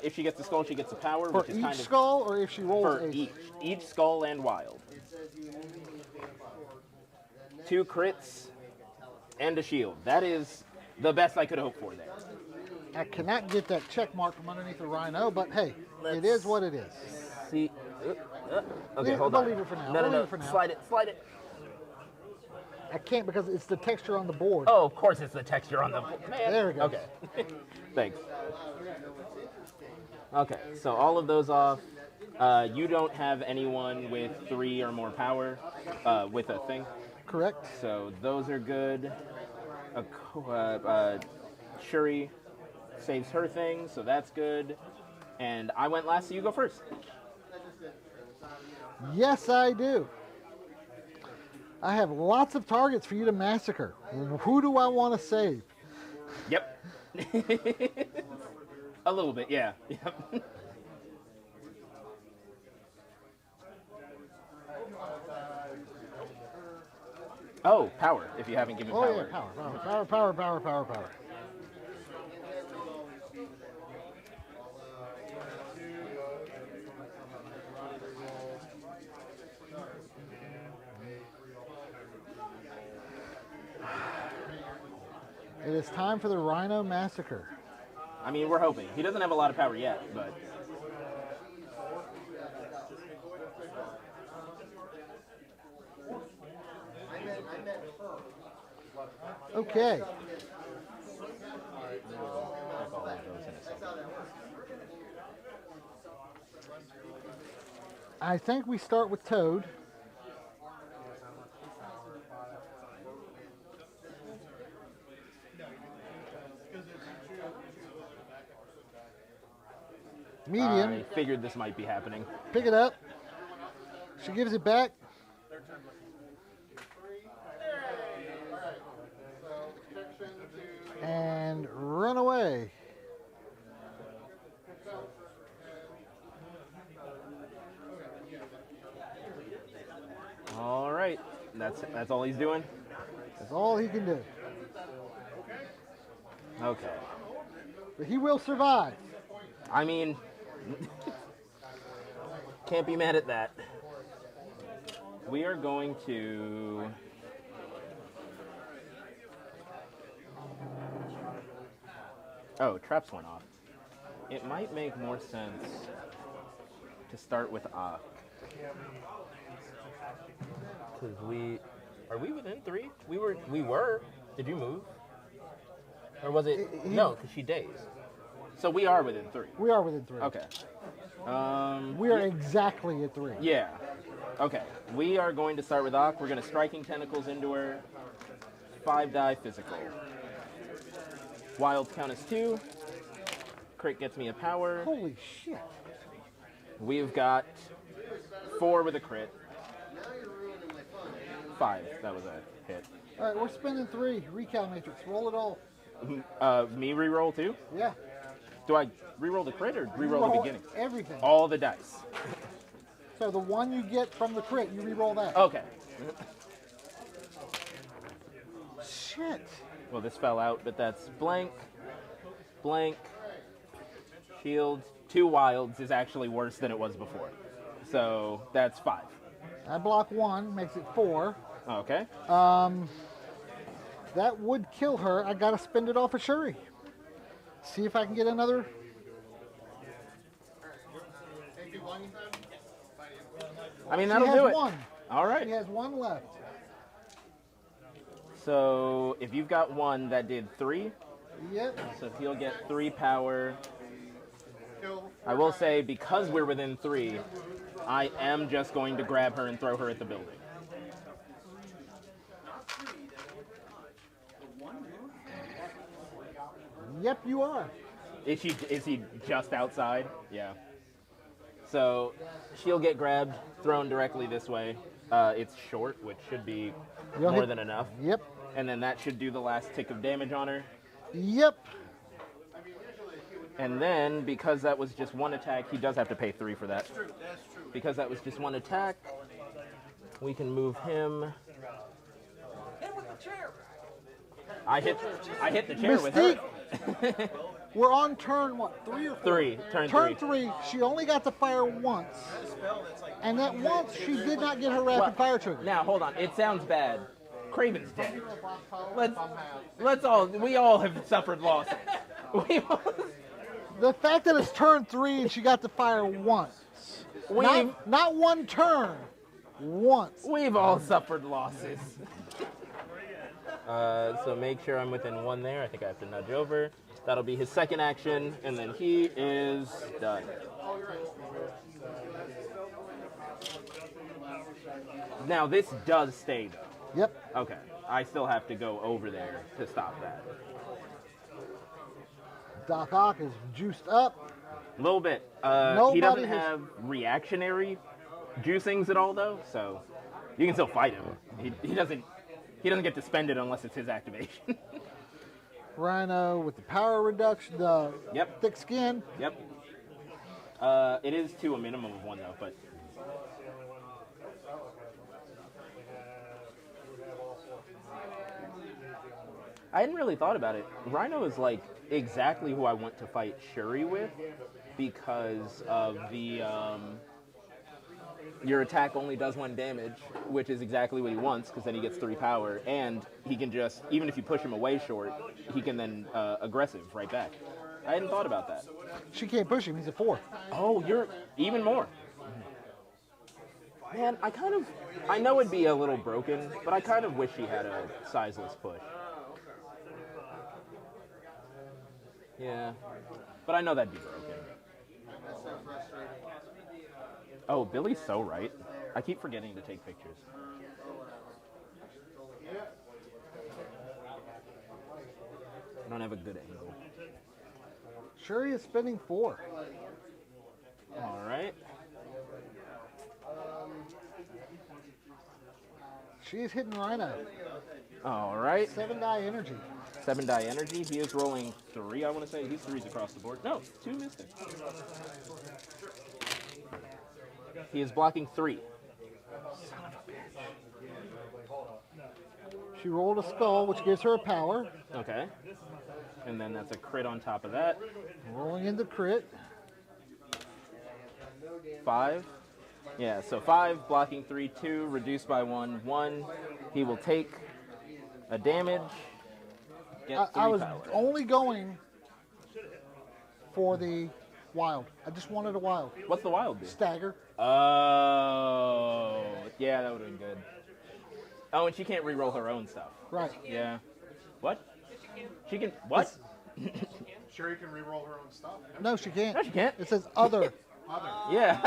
if she gets the skull, she gets the power, For which is each kind of skull, or if she rolls for a... each skull and wild. 2 crits and a shield. That is the best I could hope for there. I cannot get that check mark from underneath the rhino, but hey, it is what it is. See. Okay, Leave- hold we'll on. leave it for now. No, We'll no, leave it for no. now. Slide it. Slide it. I can't because it's the texture on the board. Oh, of course it's the texture on the man. There we go. Okay. Thanks. Okay, so all of those off. You don't have anyone with 3 or more power with a thing. Correct. So those are good. Shuri saves her thing, so that's good. And I went last, so you go first. Yes, I do. I have lots of targets for you to massacre. Who do I want to save? Yep. A little bit, yeah. Yep. Oh, power, if you haven't given Oh power. yeah, power. It is time for the Rhino Massacre. I mean, we're hoping. He doesn't have a lot of power yet, but... Okay. I think we start with Toad. Medium. I figured this might be happening. Pick it up. She gives it back. And run away. That's all he's doing? That's all he can do. Okay. But he will survive. I mean, can't be mad at that. We are going to... Oh, traps went off. It might make more sense to start with Ah. Because are we within 3? We were. Did you move? Or was it? No, because she dazed. So we are within 3. We are within 3. Okay. We are exactly at 3. Yeah. Okay. We are going to start with Ak. We're going to Striking Tentacles into her. 5-die physical. Wilds count as 2. Crit gets me a power. Holy shit. We've got 4 with a crit. 5. That was a hit. All right, we're spending 3. Recal matrix. Roll it all. Me re-roll too? Yeah. Do I re-roll the crit or re-roll the beginning? Everything. All the dice. So the one you get from the crit, you re-roll that. Okay. Shit. Well, this fell out, but that's blank, blank, shield. 2 wilds is actually worse than it was before. So that's 5. I block 1, makes it 4. Okay. That would kill her. I gotta spend it off of Shuri. See if I can get another. I mean, She that'll has do it. 1. All right. She has 1 left. So if you've got 1, that did 3. Yep. So he'll get 3 power. I will say, because we're within 3, I am just going to grab her and throw her at the building. Yep, you are. Is he just outside? Yeah. So she'll get grabbed, thrown directly this way. It's short, which should be You'll more hit- than enough. Yep. And then that should do the last tick of damage on her. Yep. And then, because that was just 1 attack, he does have to pay 3 for that. Because that was just 1 attack, we can move him. Hit him with the chair. I hit the chair with her. Mystique. We're on turn what? 3 or 4? 3. Turn Turn 3. 3. She only got to fire once. And that once she did not get her rapid fire trigger. Now, hold on. It sounds bad. Craven's dead. We all have suffered losses. The fact that it's turn 3 and she got to fire once. Not 1 turn. Once. We've all suffered losses. So make sure I'm within 1 there. I think I have to nudge over. That'll be his second action, and then he is done. Now this does stay though. Yep. Okay. I still have to go over there to stop that. Doc Ock is juiced up. A little bit. He Nobody doesn't has- have reactionary juicings at all though, so you can still fight him. He doesn't get to spend it unless it's his activation. Rhino with the power reduction, the Yep. thick skin. Yep. It is to a minimum of 1 though, but I hadn't really thought about it. Rhino is like exactly who I want to fight Shuri with because of the your attack only does 1 damage, which is exactly what he wants because then he gets 3 power, and he can just, even if you push him away short, he can then aggressive right back. I hadn't thought about that. She can't push him. He's a 4. Oh, you're even more. Man, I know it'd be a little broken, but I kind of wish he had a sizeless push. Yeah, but I know that'd be broken. That's so frustrating. Oh, Billy's so right. I keep forgetting to take pictures. I don't have a good angle. Shuri is spending 4. All right. She is hitting Rhino. All right. 7-die energy. 7-die energy. He is rolling 3, I want to say. He's 3s across the board. No, 2 missed it. He is blocking 3. She rolled a skull, which gives her a power. Okay. And then that's a crit on top of that. Rolling into crit. 5. Yeah, so 5, blocking 3, 2, reduced by 1, 1. He will take a damage. Get 3 I was power. only going for the wild. I just wanted a wild. What's the wild do? Stagger. Oh, yeah, that would have been good. Oh, and she can't re-roll her own stuff. Right. Yeah. What? She can. What? Sure, you can re-roll her own stuff. No, she can't. No, she can't. It says other. Other. Yeah.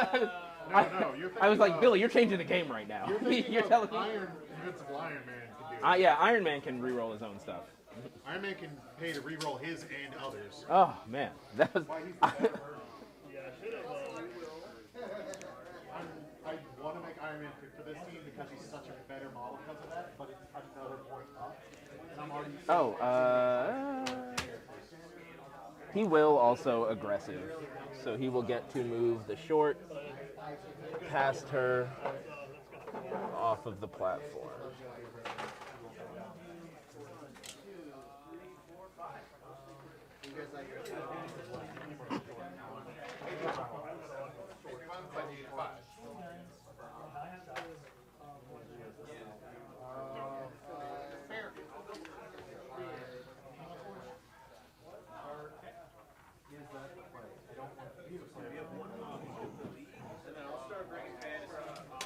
No, you're I was thinking like, Billy, you're changing the game right now. You're telling me. Invincible Iron Man can do it. Yeah, Iron Man can re-roll his own stuff. Iron Man can pay to re-roll his and others. Oh man, that was. I want to make Iron Man pick for this team because he's such a better model because of that, but it's another point up. And I'm already He will also aggressive, so he will get to move the short past her off of the platform. And then I'll start bringing fantasy.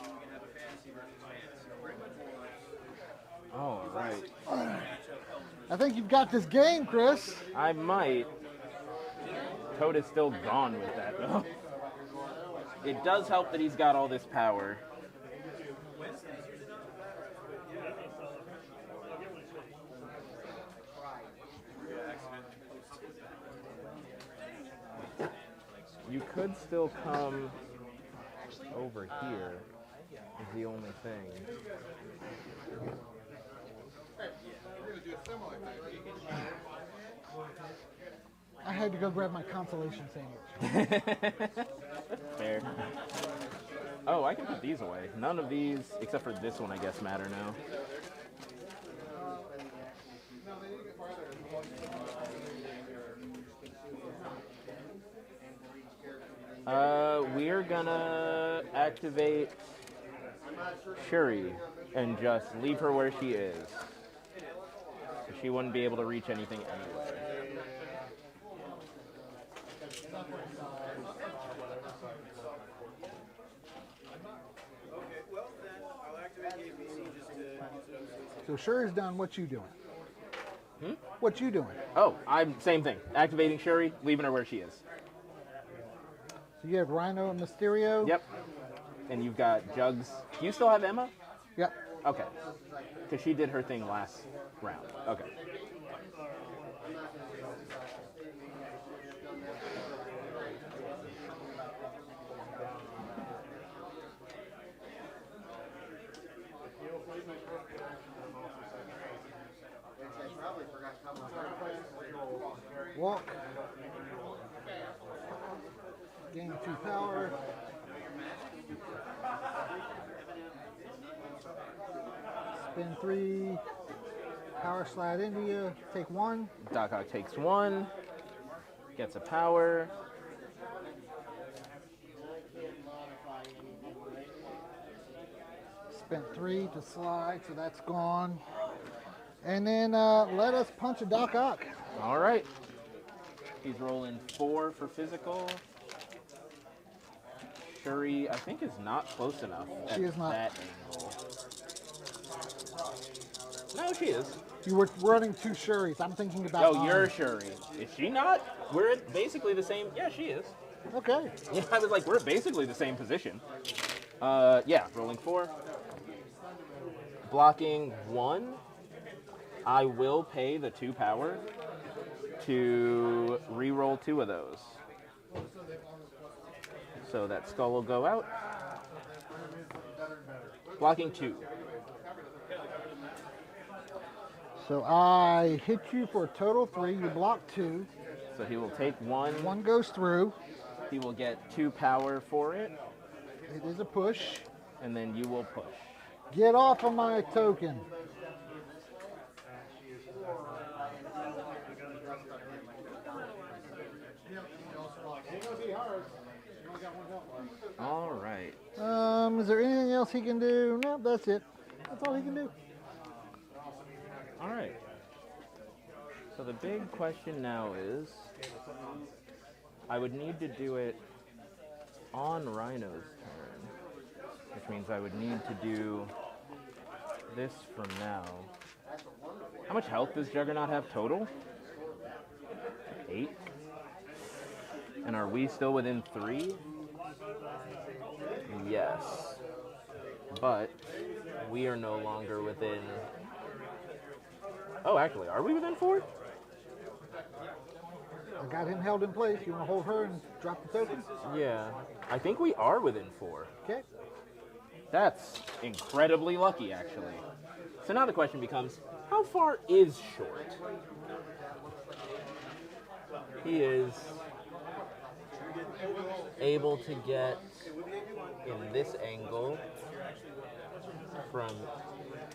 We can have a fantasy versus fantasy. Bring my boys. All right. I think you've got this game, Chris. I might. Toad is still gone with that, though. It does help that he's got all this power. You could still come over here, is the only thing. I had to go grab my consolation sandwich. Fair. Oh, I can put these away. None of these, except for this one, I guess, matter now. We're gonna activate Shuri and just leave her where she is. So she wouldn't be able to reach anything anyway. Okay, well then I'll activate the ABC just to. So Shuri's done. What you doing? What you doing? Oh, I'm same thing. Activating Shuri, leaving her where she is. So you have Rhino and Mysterio? Yep. And you've got Jugs. Do you still have Emma? Yep. Okay. Because she did her thing last round. Okay. I probably forgot how much. Walk. Gain 2 power. Spin 3. Power slide India. Take 1. Doc Ock takes 1. Gets a power. Spent 3 to slide, so that's gone. And then let us punch a Doc Ock. All right. He's rolling 4 for physical. Shuri, I think, is not close enough at She is not. that angle. No, she is. You were running 2 Shuris. I'm thinking about. Oh, mine. you're Shuri. Is she not? We're at basically the same. Yeah, she is. Okay. Yeah, I was like, we're basically the same position. Yeah, rolling 4. Blocking 1. I will pay the 2 power to re-roll 2 of those. So that skull will go out. Blocking 2. So I hit you for a total 3. You block 2. So he will take 1. 1 goes through. He will get 2 power for it, It is a push. and then you will push. Get off of my token. All right. Is there anything else he can do? No, that's it. That's all he can do. All right. So the big question now is, I would need to do it on Rhino's turn, which means I would need to do this from now. How much health does Juggernaut have total? 8. And are we still within 3? Yes. But we are no longer within... Oh, actually, are we within 4? I got him held in place. You want to hold her and drop the token? Yeah. I think we are within 4. Okay. That's incredibly lucky, actually. So now the question becomes, how far is Short? He is able to get in this angle from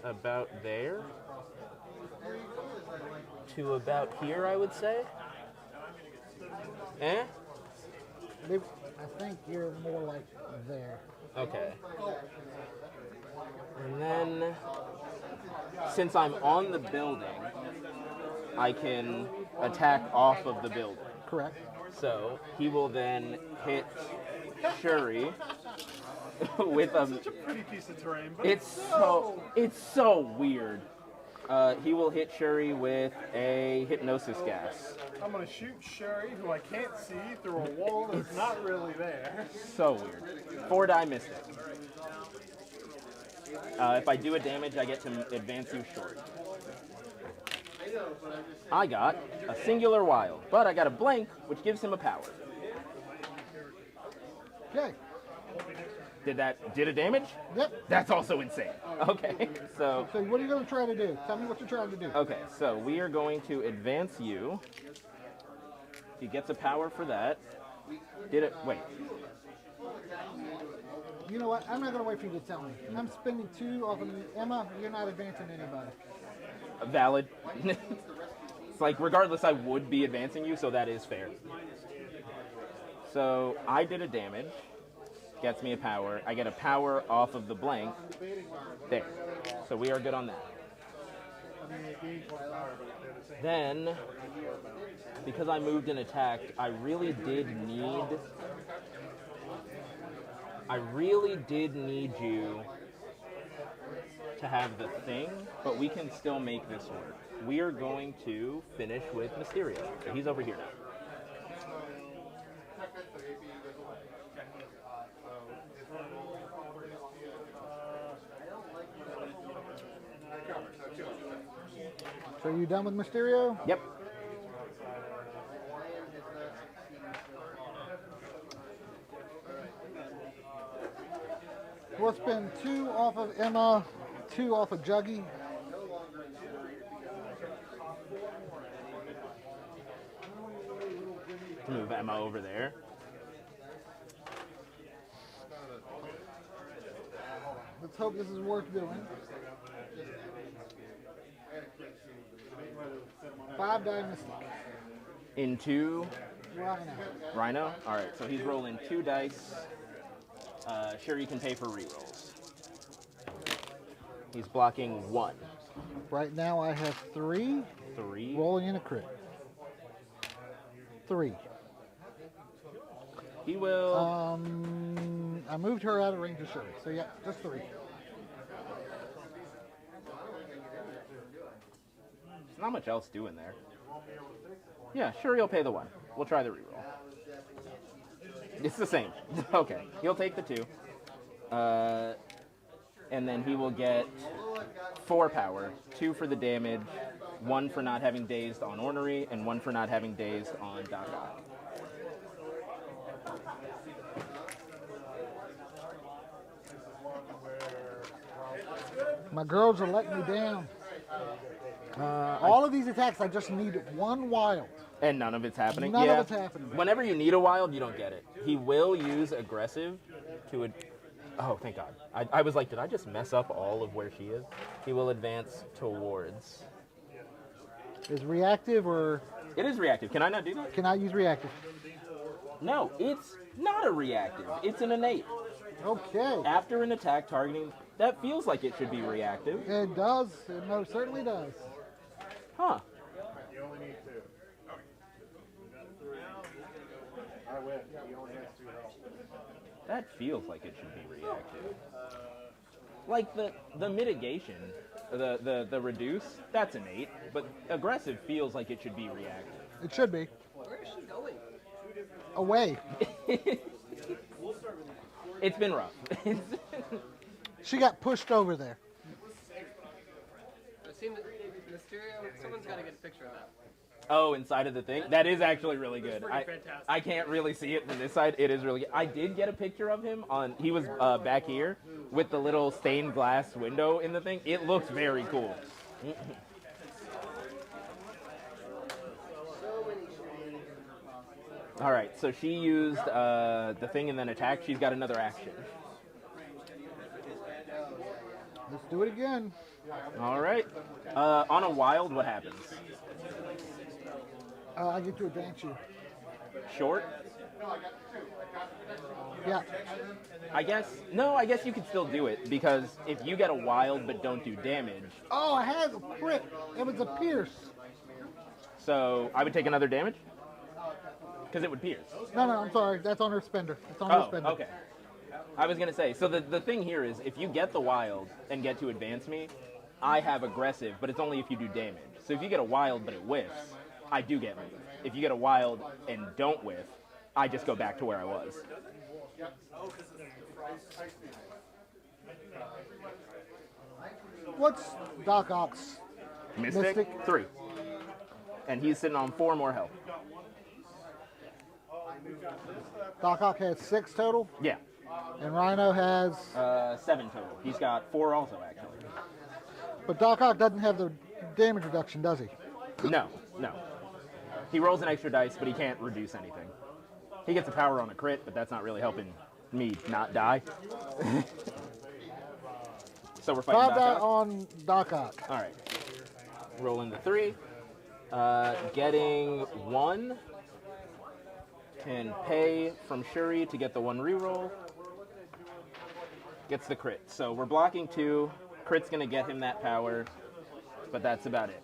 about there to about here, I would say. Eh? I think you're more like there. Okay. And then, since I'm on the building, I can attack off of the building. Correct. So he will then hit Shuri with a. Such a pretty piece of terrain. But It's so weird. He will hit Shuri with a hypnosis gas. I'm gonna shoot Sherry, who I can't see, through a wall that's not really there. So weird. 4-die mystic. If I do a damage, I get to advance you Short. I got a singular wild, but I got a blank, which gives him a power. Okay. Did a damage? Yep. That's also insane. Okay, so So what are you going to try to do? Tell me what you're trying to do. okay, so we are going to advance you. He gets a power for that. Wait. You know what? I'm not going to wait for you to tell me. I'm spending 2 off of Emma. You're not advancing anybody. Valid. It's like regardless, I would be advancing you, so that is fair. So I did a damage. Gets me a power. I get a power off of the blank. There. So we are good on that. Then, because I moved and attacked, I really did need you to have the thing, but we can still make this work. We are going to finish with Mysterio. So he's over here now. So are you done with Mysterio? Yep. We'll spend 2 off of Emma, 2 off of Juggy. Move Emma over there. Let's hope this is worth doing. 5-die mystic. Into Rhino. Rhino. All right, so he's rolling 2 dice. Sure, you can pay for rerolls. He's blocking 1. Right now I have 3. 3. Rolling in a crit. 3. He will. I moved her out of range of Shuri. So yeah, just 3. There's not much else doing there. Yeah, sure, he'll pay the 1. We'll try the reroll. It's the same. Okay, he'll take the 2. And then he will get 4 power. 2 for the damage, 1 for not having dazed on Ornery, and 1 for not having dazed on Doc Ock. My girls are letting me down. All of these attacks, I just need 1 wild. And none of it's happening? None Yeah. of it's happening. Whenever you need a wild, you don't get it. He will use aggressive to... Oh, thank God. I was like, did I just mess up all of where she is? He will advance towards... Is reactive or It is reactive. Can I not do that? can I use reactive? No, it's not a reactive. It's an innate. Okay. After an attack targeting, that feels like it should be reactive. It does. It most certainly does. Huh. You only need 2. I win. He only has 2 health. That feels like it should be reactive. Like the mitigation, the reduce, that's innate, but aggressive feels like it should be reactive. It should be. Where is she going? Away. It's been rough. She got pushed over there. I've seen the Mysterio. Someone's got to get a picture of that. Oh, inside of the thing? That is actually really good. pretty fantastic. I can't really see it from this side. It is really good. I did get a picture of him on, he was back here with the little stained glass window in the thing. It looks very cool. All right, so she used the thing and then attacked. She's got another action. Let's do it again. All right. On a wild, what happens? I get to advance you. Short? Yeah. I guess you could still do it because if you get a wild but don't do damage, Oh, I had a crit. It was a pierce. so I would take another damage because it would pierce. No, I'm sorry. That's on her spender. It's on her Oh, spender. okay. I was gonna say, so the thing here is if you get the wild and get to advance me, I have aggressive, but it's only if you do damage. So if you get a wild but it whiffs, I do get moved. If you get a wild and don't whiff, I just go back to where I was. What's Doc Ock's? Mystic? 3. And he's sitting on 4 more health. Doc Ock has 6 total, Yeah. and Rhino has. 7 total. He's got 4 also, actually. But Doc Ock doesn't have the damage reduction, does he? No. He rolls an extra dice, but he can't reduce anything. He gets a power on a crit, but that's not really helping me not die. So we're fighting 5 Doc die Ock? on Doc Ock. All right. Rolling the 3. Getting 1. Can pay from Shuri to get the 1 reroll. Gets the crit. So we're blocking 2. Crit's going to get him that power, but that's about it.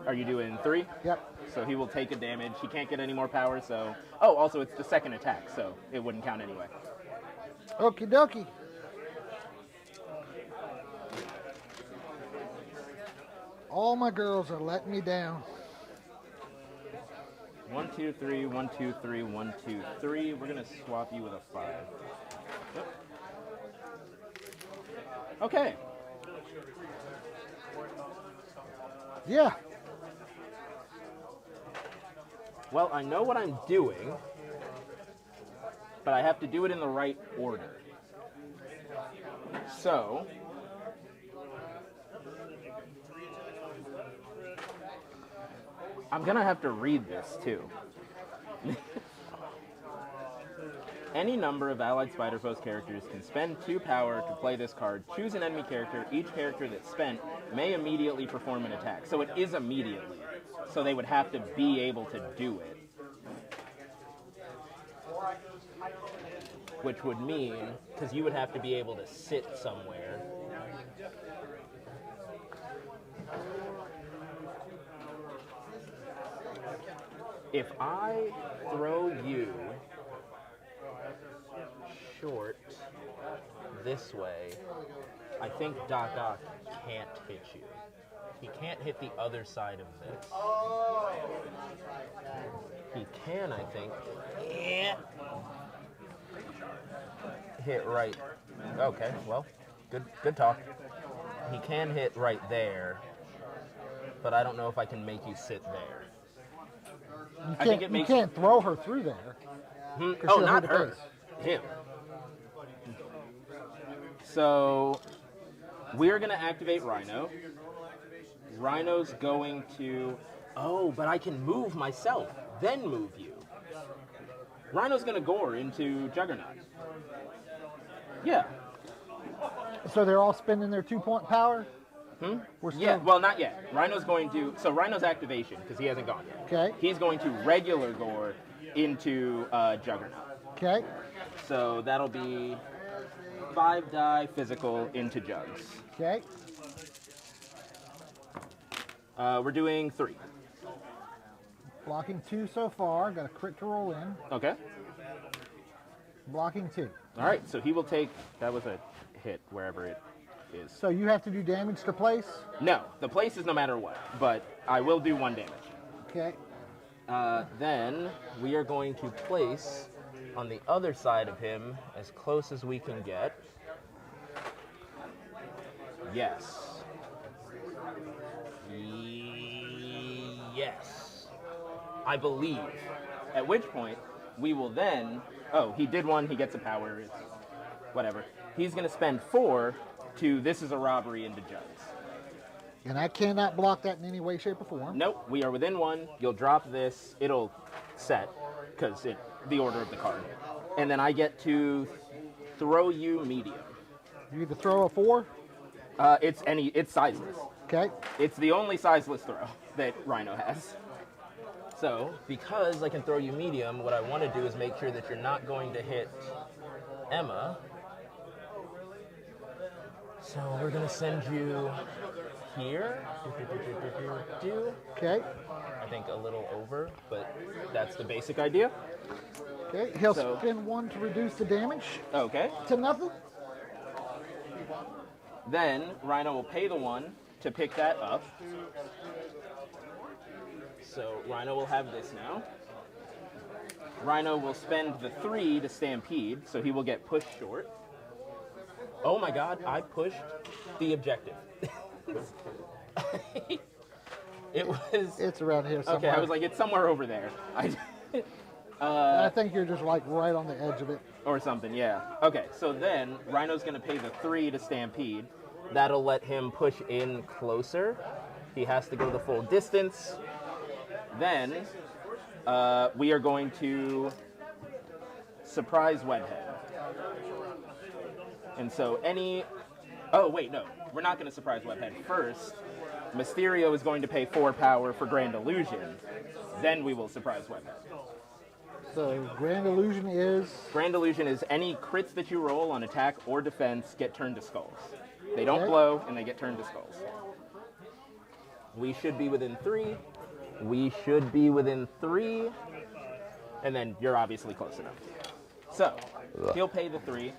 Are you doing 3? Yep. So he will take a damage. He can't get any more power, so... Oh, also it's the second attack, so it wouldn't count anyway. Okie dokie. All my girls are letting me down. 1, 2, 3, 1, 2, 3, 1, 2, 3. We're gonna swap you with a 5. Yep. Okay. Yeah. Well, I know what I'm doing, but I have to do it in the right order. So... I'm gonna have to read this too. Any number of allied Spider Foes characters can spend 2 power to play this card. Choose an enemy character. Each character that's spent may immediately perform an attack. So it is immediately. So they would have to be able to do it. Which would mean, because you would have to be able to sit somewhere. If I throw you short this way, I think Doc Ock can't hit you. He can't hit the other side of this. He can, I think. Yeah. Hit right. Okay, well, good talk. He can hit right there, but I don't know if I can make you sit there. I think it You makes can't throw her through there. Oh, she'll not hit the her. face. Him. So we're gonna activate Rhino. Rhino's going to. Oh, but I can move myself, then move you. Rhino's gonna gore into Juggernaut. Yeah. So they're all spending their 2-point power? We're still, Yeah. Well, not yet. Rhino's going to. So Rhino's activation because he hasn't gone yet. Okay. He's going to regular gore into Juggernaut. Okay. So that'll be 5 die physical into Jugs. Okay. We're doing 3. Blocking 2 so far. Got a crit to roll in. Okay. Blocking 2. All right. So he will take. That was a hit wherever it is. So you have to do damage to place. No, the place is no matter what, but I will do 1 damage. Okay. Then we are going to place on the other side of him as close as we can get. Yes. Yes. I believe. At which point, we will then... Oh, he did 1, he gets a power. It's whatever. He's going to spend 4 to This Is a Robbery into Jugs. And I cannot block that in any way, shape, or form. Nope, we are within 1. You'll drop this. It'll set, because the order of the card. And then I get to throw you medium. You either throw a 4. It's sizeless. Okay. It's the only sizeless throw that Rhino has. So, because I can throw you medium, what I want to do is make sure that you're not going to hit Emma. So we're going to send you here. Okay. I think a little over, but that's the basic idea. Okay. He'll So- spend 1 to reduce the damage Okay. to nothing. Then Rhino will pay the 1 to pick that up. So Rhino will have this now. Rhino will spend the 3 to stampede, so he will get pushed short. Oh my god, I pushed the objective. It was... It's around here somewhere. Okay, I was like, it's somewhere over there. I think you're just like right on the edge of it. Or something, yeah. Okay, so then Rhino's going to pay the 3 to stampede. That'll let him push in closer. He has to go the full distance. Then we are going to surprise Webhead. And so any... Oh, wait, no. We're not going to surprise Webhead. First, Mysterio is going to pay 4 power for Grand Illusion. Then we will surprise Webhead. So Grand Illusion is... Grand Illusion is any crits that you roll on attack or defense get turned to skulls. They don't Okay. blow, and they get turned to skulls. We should be within 3. We should be within 3. And then you're obviously close enough. So, he'll pay the 3,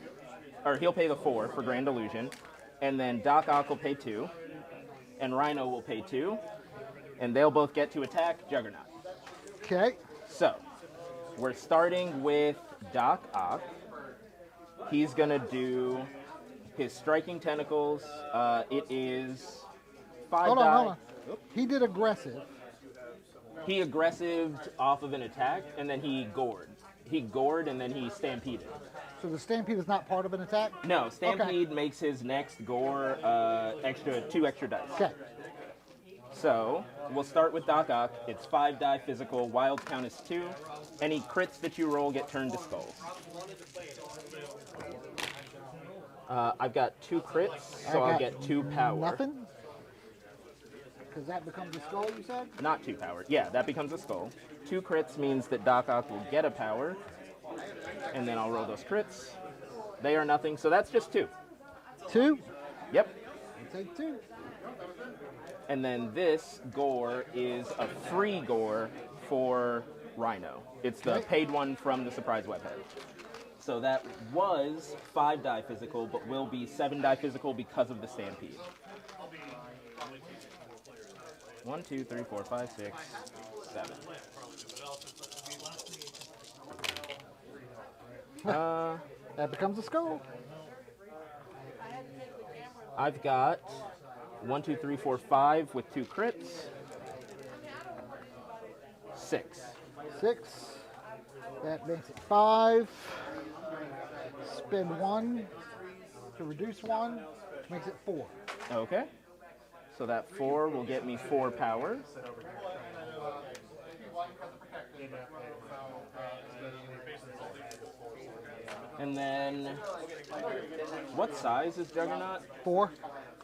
or he'll pay the 4 for Grand Illusion. And then Doc Ock will pay 2. And Rhino will pay 2. And they'll both get to attack Juggernaut. Okay. So, we're starting with Doc Ock. He's gonna do his striking tentacles. It is 5 Hold die. on, hold on. He did aggressive. He aggressived off of an attack, and then he gored. He gored, and then he stampeded. So the Stampede is not part of an attack? No, stampede makes his next gore 2 extra dice. Okay. So, we'll start with Doc Ock. It's 5 die physical. Wild count is 2. Any crits that you roll get turned to skulls. I've got 2 crits, so I I'll got get 2 power. Nothing? Because that becomes a skull, you said? Not 2 power. Yeah, that becomes a skull. 2 crits means that Doc Ock will get a power. And then I'll roll those crits. They are nothing, so that's just 2. 2? Yep. Take 2. And then this gore is a free gore for Rhino. It's the Okay. paid one from the surprise Webhead. So that was 5 die physical, but will be 7 die physical because of the stampede. 1, 2, 3, 4, 5, 6, 7. That becomes a skull. I've got 1, 2, 3, 4, 5 with 2 crits. 6. 6. That makes it 5. Spend 1 to reduce 1, which makes it 4. Okay. So that 4 will get me 4 power. And then, what size is Juggernaut? 4.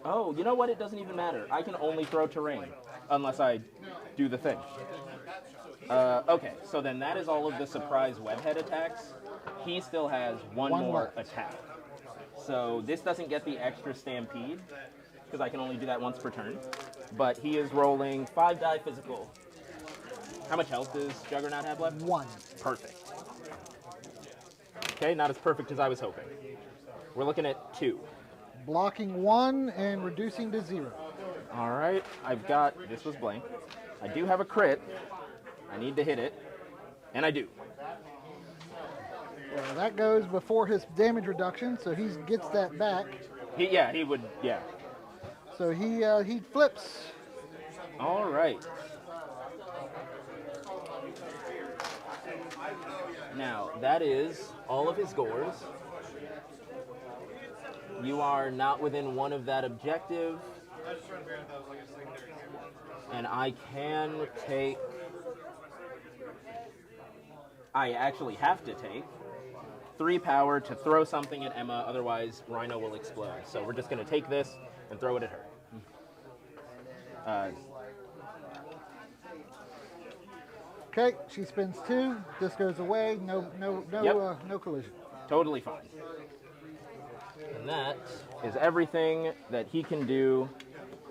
Oh, you know what? It doesn't even matter. I can only throw terrain, unless I do the thing. Okay, so then that is all of the surprise webhead attacks. He still has one One more left. attack. So this doesn't get the extra stampede, because I can only do that once per turn. But he is rolling 5 die physical. How much health does Juggernaut have left? 1. Perfect. Okay, not as perfect as I was hoping. We're looking at 2. Blocking 1 and reducing to 0. All right, I've got, this was blank. I do have a crit. I need to hit it, and I do. Well, that goes before his damage reduction, so he gets that back. He would, yeah. So he flips. All right. Now, that is all of his gores. You are not within 1 of that objective. And I can take... I actually have to take 3 power to throw something at Emma, otherwise Rhino will explode. So we're just going to take this and throw it at her. Okay, she spends 2. This goes away. No Yep. collision. Totally fine. And that is everything that he can do,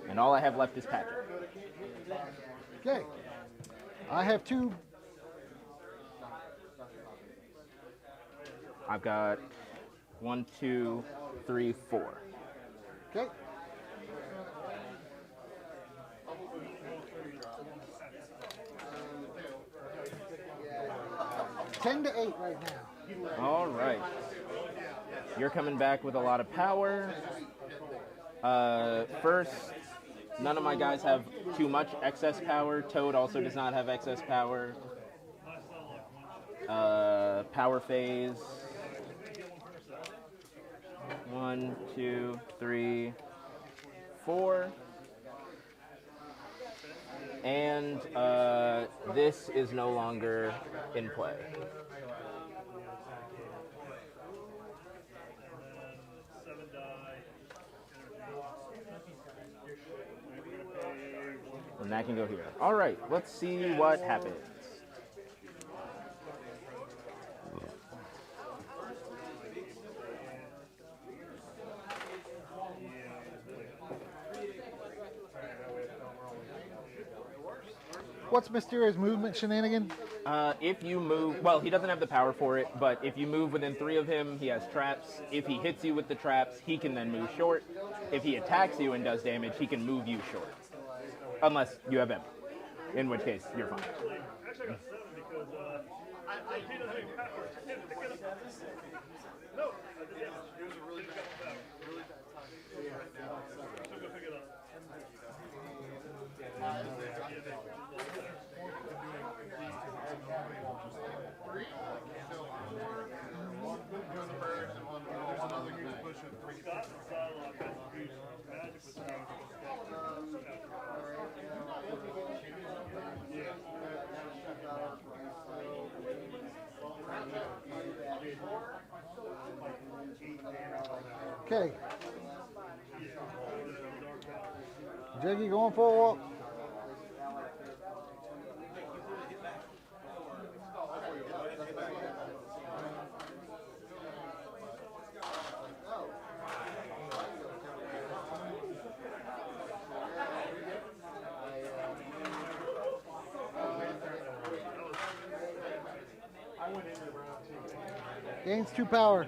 and all I have left is Patrick. Okay. I have 2. I've got 1, 2, 3, 4. Okay. Ten to 8 right now. All right. You're coming back with a lot of power. First, none of my guys have too much excess power. Toad also does not have excess power. Power phase. 1, 2, 3, 4. And this is no longer in play. And that can go here. All right, let's see what happens. What's Mysterio's movement shenanigan? If you move, well, he doesn't have the power for it, but if you move within 3 of him, he has traps. If he hits you with the traps, he can then move short. If he attacks you and does damage, he can move you short. Unless you have Emma, in which case you're fine. Okay. Jiggy going for a walk. Gains 2 power.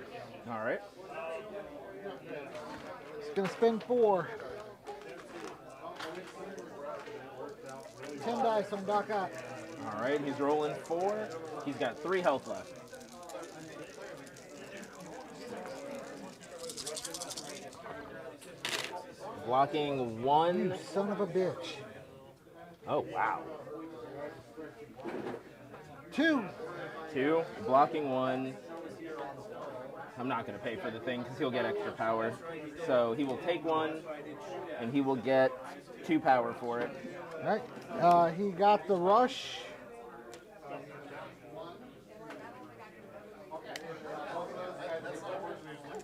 All right. It's gonna spend 4. 10 dice on Doc Ock. All right, he's rolling 4. He's got 3 health left. Blocking 1. You son of a bitch. Oh, wow. 2. 2. Blocking 1. I'm not going to pay for the thing because he'll get extra power. So he will take 1, and he will get 2 power for it. All right. He got the rush.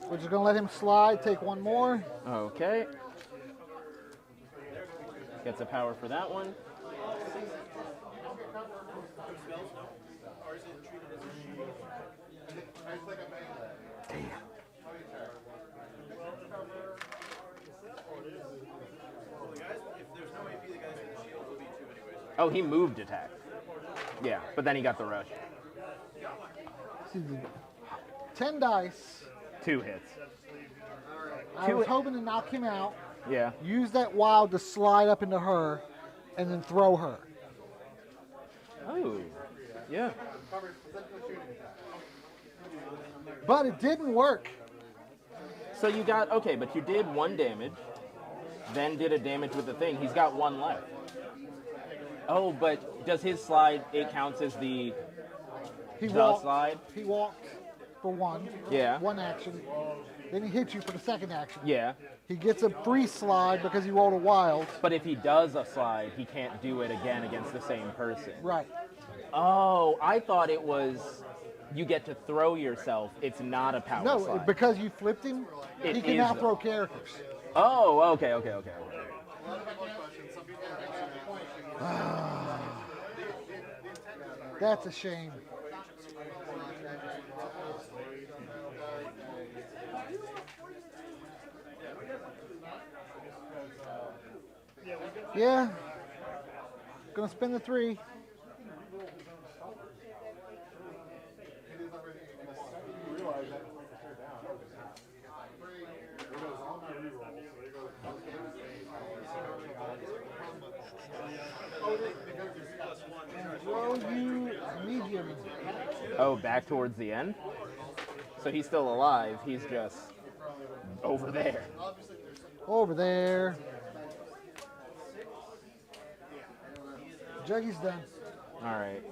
We're just gonna let him slide. Take 1 more. Okay. Gets a power for that one. spells, no? Or is it treated as a shield? Well, the guys, if there's no AP, the guys with the shield will be 2 anyways. Oh, he moved attack. Yeah, but then he got the rush. 10 dice. 2 hits. I was hoping to knock him out. Yeah. Use that wild to slide up into her, and then throw her. Oh, yeah. But it didn't work. So you got, okay, but you did 1 damage, then did a damage with the thing. He's got 1 left. Oh, but does his slide, it counts as the slide? He walked for 1. Yeah. 1 action. Then he hits you for the 2nd action. Yeah. He gets a free slide because he rolled a wild. But if he does a slide, he can't do it again against the same person. Right. Oh, I thought it was you get to throw yourself. It's not a power No, slide. because you flipped him, It he can is now though. throw characters. Oh, okay. That's a shame. Yeah. Gonna spend the 3. Throw you medium. Oh, back towards the end? So he's still alive. He's just over there. Over there. Juggy's done. All right.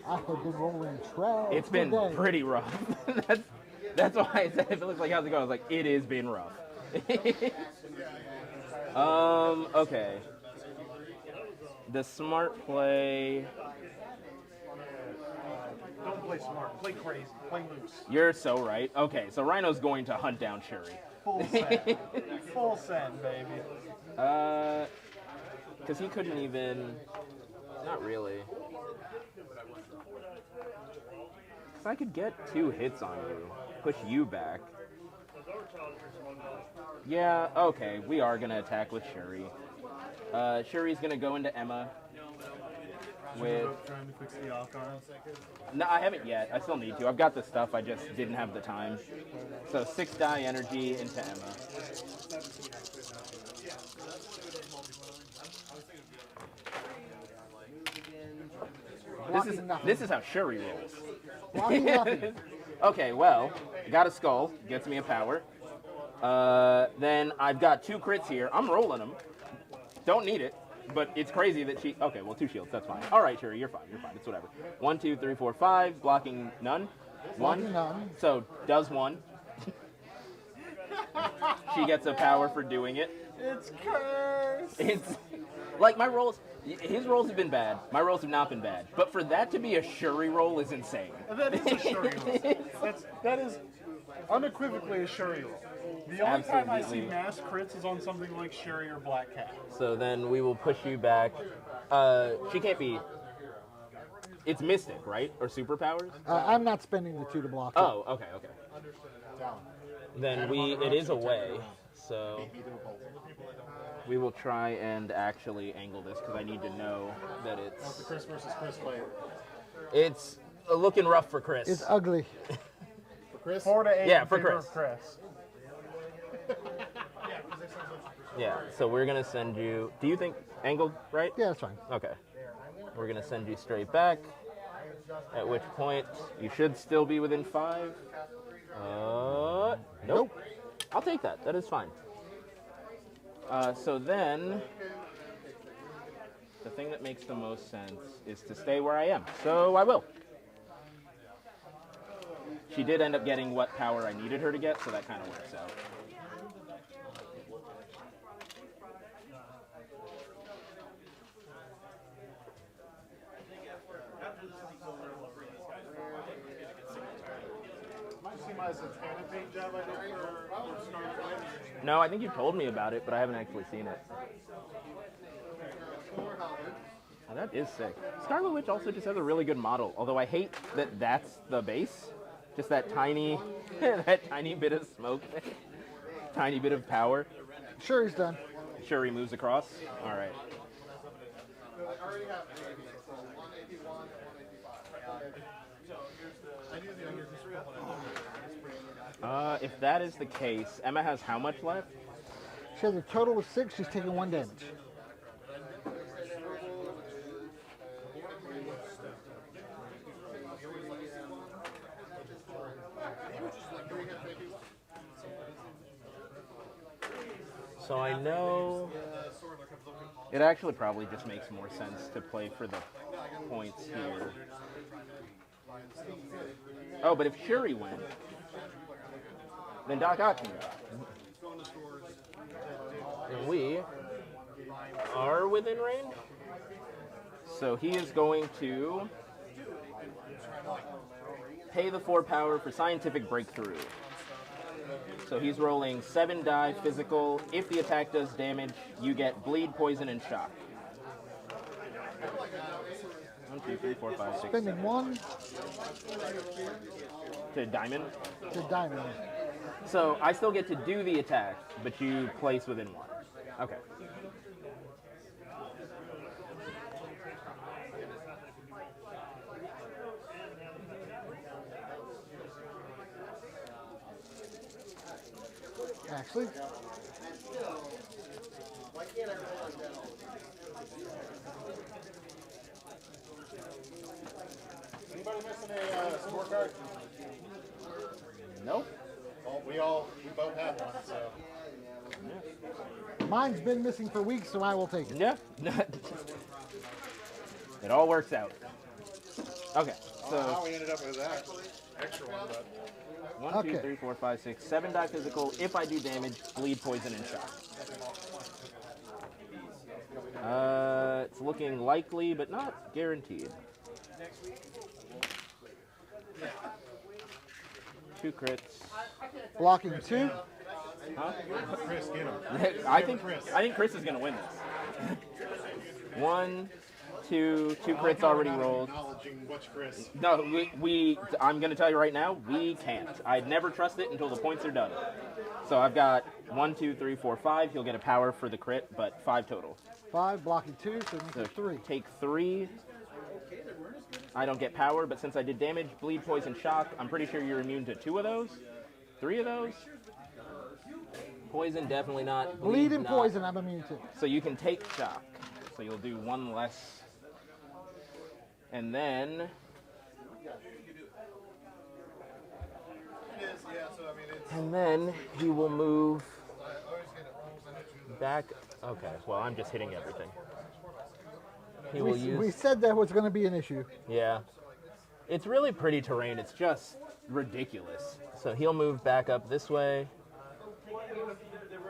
I have been rolling trash. It's been today. pretty rough. that's why I said if it looks like how's it going? I was like, it has been rough. Okay. The smart play. Don't play smart. Play crazy. Play loose. You're so right. Okay, so Rhino's going to hunt down Shuri. Full send. Full send, baby. Because he couldn't even. Not really. Because I could get 2 hits on you, push you back. Yeah, okay, we are going to attack with Shuri. Shuri's going to go into Emma. With. Trying to fix the Alcon. No, I haven't yet. I still need to. I've got the stuff, I just didn't have the time. So 6 die energy into Emma. Blocking nothing. This is how Shuri rolls. Blocking nothing. Okay, well, got a skull, gets me a power. Then I've got 2 crits here. I'm rolling them. Don't need it, but it's crazy that she. Okay, well, 2 shields, that's fine. All right, Shuri, you're fine. It's whatever. 1, 2, 3, 4, 5. Blocking none. 1. Blocking none. So does 1. She gets a power for doing it. It's cursed. It's like my rolls. His rolls have been bad. My rolls have not been bad. But for that to be a Shuri roll is insane. That is a Shuri roll. That is unequivocally a Shuri roll. The only time I see Absolutely. mass crits is on something like Shuri or Black Cat. So then we will push you back. She can't be. It's Mystic, right? Or superpowers? I'm not spending the 2 to block. Oh, okay. Then it is away. So we will try and actually angle this because I need to know that That's the Chris versus Chris fight. it's looking rough for Chris. It's ugly. For Chris? 4 to 8 Yeah, in for favor Chris. of Chris. Yeah, so we're gonna send you. Do you think angled right? Yeah, that's fine. Okay. We're gonna send you straight back. At which point you should still be within 5. Nope. I'll take that. That is fine. So then, the thing that makes the most sense is to stay where I am. So I will. She did end up getting what power I needed her to get, so that kind of works out. No, I think you told me about it, but I haven't actually seen it. Oh, that is sick. Scarlet Witch also just has a really good model, although I hate that that's the base. Just that tiny, that tiny bit of smoke, tiny bit of power. Sure, he's done. Shuri moves across. All right. If that is the case, Emma has how much left? She has a total of 6. She's taking 1 damage. So I know it actually probably just makes more sense to play for the points here. Oh, but if Shuri wins, then Doc Ock can go. And we are within range. So he is going to pay the 4 power for scientific breakthrough. So he's rolling 7 die physical. If the attack does damage, you get bleed, poison, and shock. 1, 2, 3, 4, 5, 6. Spending 1 To diamond. to diamond. So I still get to do the attack, but you place within 1. Okay. Actually, Why can't I roll on that? Anybody missing a scorecard? Nope. Well, we both have one, so. mine's been missing for weeks, so I will take it. Yeah. It all works out. Okay. So How we ended up with that extra one, but. 1, 2, Okay. 3, 4, 5, 6, 7 die physical. If I do damage, bleed, poison, and shock. It's looking likely, but not guaranteed. 2 crits. Blocking 2. Huh? Chris, get him. I think Chris is gonna win this. 1, 2 crits already rolled. Acknowledging which Chris. No, I'm gonna tell you right now, we can't. I'd never trust it until the points are done. So I've got 1, 2, 3, 4, 5. He'll get a power for the crit, but 5 total. 5, blocking 2, so it makes So it 3. take 3. I don't get power, but since I did damage, bleed, poison, shock, I'm pretty sure you're immune to 2 of those. 3 of those. Poison, definitely not. Bleed and not. poison, I'm immune to. So you can take shock. So you'll do 1 less. And then It is, yeah, so I mean, it's. And then he will move back. Okay, well, I'm just hitting everything. He will We use. said that was going to be an issue. Yeah. It's really pretty terrain. It's just ridiculous. So he'll move back up this way,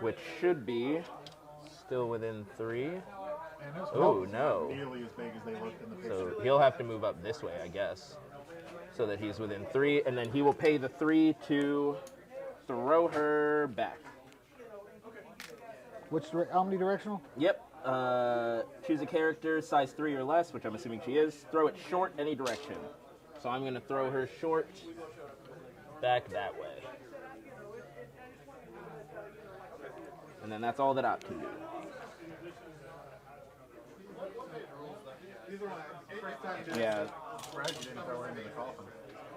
which should be still within 3. Oh, no. Nearly as big as they looked in the picture. So he'll have to move up this way, I guess, so that he's within 3, and then he will pay the 3 to throw her back. Omnidirectional? Yep. Choose a character, size 3 or less, which I'm assuming she is. Throw it short any direction. So I'm going to throw her short back that way. And then that's all that Op can do. Yeah.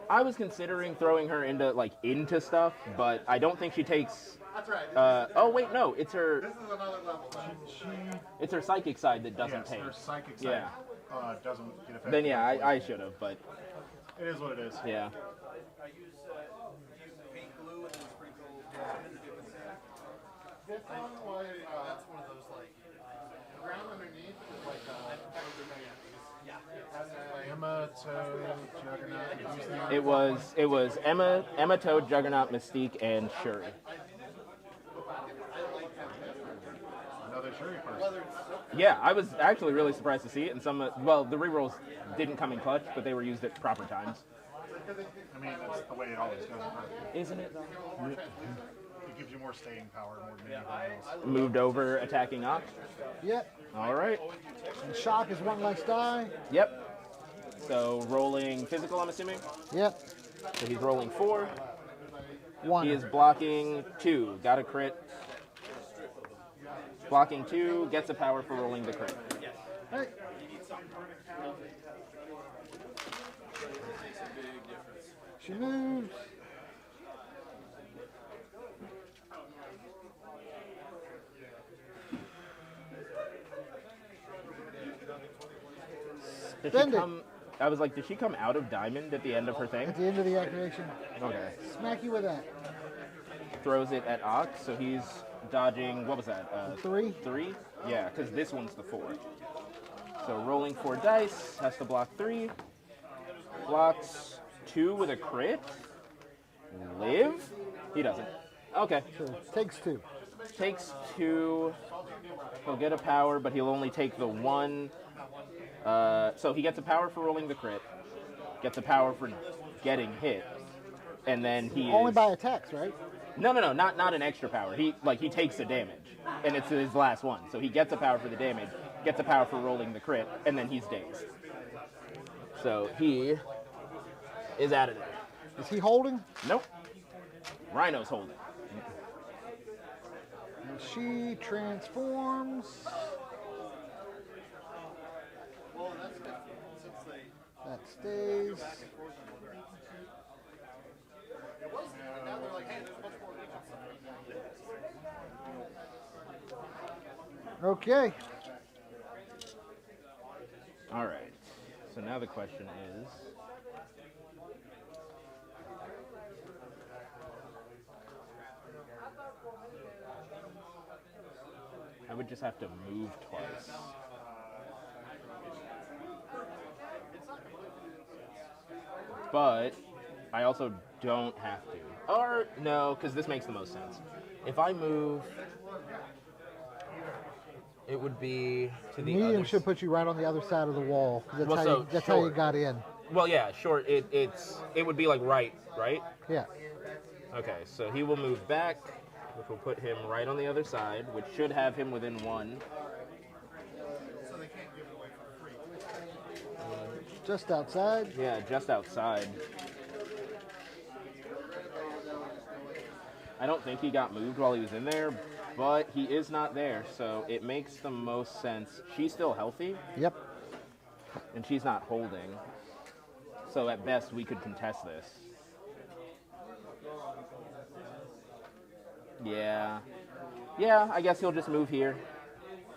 I was considering throwing her into stuff, but I don't think she takes. That's right. Oh wait, no, it's her. This is another level. It's her psychic side that doesn't Yes, take. her psychic side Yeah. doesn't get affected. Then yeah, I should have, but It is what it is. yeah. I use paint glue and then sprinkle into different sand. This one was, that's one of those like, the ground underneath is like, Emma, Toad, Juggernaut. It was Emma, Toad, Juggernaut, Mystique, and Shuri. Another Shuri person. Yeah, I was actually really surprised to see it, and the rerolls didn't come in clutch, but they were used at proper times. I mean, that's the way it always goes. Isn't it though? You gives you more staying power more than anything else. Moved over, attacking Ock. Yep. All right. And shock is one less die. Yep. So rolling physical, I'm assuming. Yep. So he's rolling 4. One. He is blocking 2. Got a crit. Blocking 2, gets a power for rolling the crit. Hey. She moves. Does Spend she it. come? I was like, did she come out of diamond at the end of her thing? At the end of the activation, Okay. smack you with that. Throws it at Ock, so he's dodging. What was that? 3. 3? Yeah, because this one's the 4. So rolling 4 dice, has to block 3. Blocks 2 with a crit. Live? He doesn't. Okay. So takes 2. Takes 2. He'll get a power, but he'll only take the 1. So he gets a power for rolling the crit. Gets a power for getting hit. And then he Only is... by attacks, right? No, not an extra power. He takes the damage, and it's his last one. So he gets a power for the damage, gets a power for rolling the crit, and then he's dazed. So he is out of there. Is he holding? Nope. Rhino's holding. And she transforms. That stays. Okay. All right. So now the question is, I would just have to move twice. But I also don't have to. Or, no, because this makes the most sense. If I move, it would be to the Medium other should put you right on the other side of the wall. 'Cause That's, Well, how, so you, that's how you short. got in. Well, yeah, short. It would be like right? Yeah. Okay, so he will move back, which will put him right on the other side, which should have him within 1. Just outside. Yeah, just outside. I don't think he got moved while he was in there, but he is not there, so it makes the most sense. She's still healthy, Yep. and she's not holding. So at best, we could contest this. Yeah. Yeah, I guess he'll just move here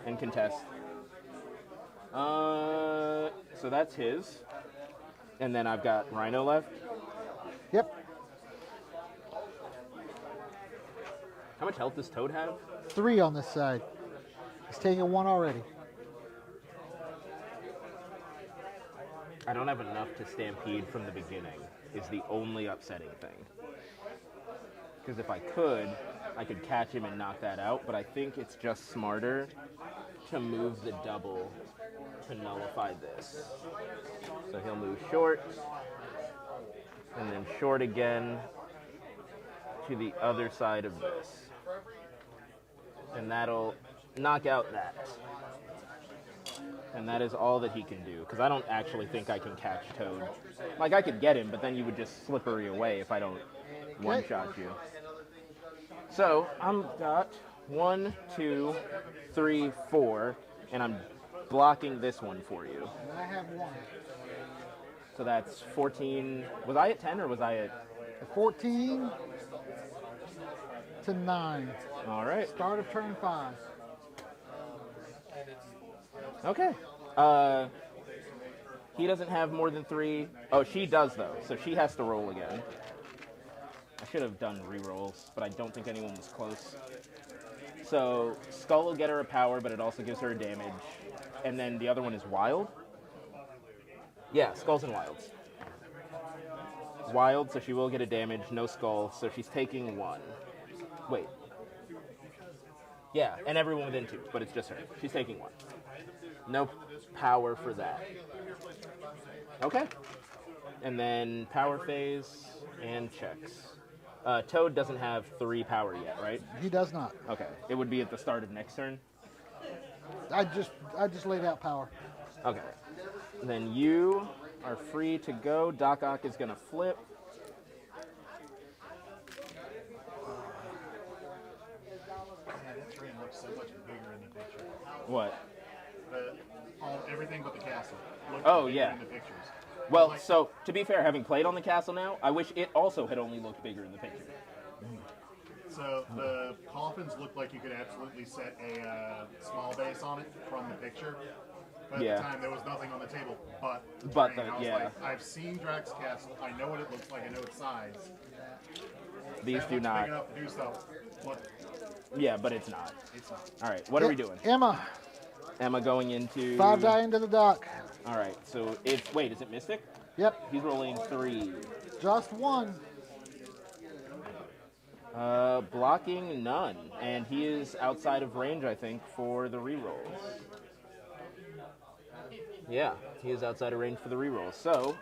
and contest. So that's his. And then I've got Rhino left. Yep. How much health does Toad have? 3 on this side. He's taking 1 already. I don't have enough to stampede from the beginning, is the only upsetting thing. Because if I could catch him and knock that out, but I think it's just smarter to move the double to nullify this. So he'll move short, and then short again to the other side of this. And that'll knock out that. And that is all that he can do, because I don't actually think I can catch Toad. Like, I could get him, but then you would just slippery away if I don't one-shot you. So, I'm got 1, 2, 3, 4, and I'm blocking this one for you. And I have 1. So that's 14. Was I at 10 or was I at... 14 to 9. All right. Start of turn 5. Okay. He doesn't have more than 3. Oh, she does, though, so she has to roll again. I should have done re-rolls, but I don't think anyone was close. So Skull will get her a power, but it also gives her a damage. And then the other one is Wild? Yeah, Skulls and Wilds. Wild, so she will get a damage, no Skull, so she's taking 1. Wait. Yeah, and everyone within 2, but it's just her. She's taking 1. No power for that. Okay. And then power phase and checks. Toad doesn't have 3 power yet, right? He does not. Okay. It would be at the start of next turn. I just laid out power. Okay. Then you are free to go. Doc Ock is going to flip. Man, that train looks so much bigger in the picture. What? Everything but the castle. Looks Oh, bigger yeah. in the pictures. Well, so to be fair, having played on the castle now, I wish it also had only looked bigger in the picture. So the coffins look like you could absolutely set a small base on it from the picture. But at Yeah. the time, there was nothing on the table but But train. the- I was yeah. like, I've seen Drax Castle. I know what it looks like. I know its size. These That do looks not. big enough to do stuff. But Yeah, but it's not. it's not. All right, what are we doing? Emma, Emma going into... 5 die into the dock. All right, so it's... Wait, is it Mystic? Yep, He's rolling 3. just 1. Blocking none. And he is outside of range, I think, for the rerolls. Yeah, he is outside of range for the rerolls. So,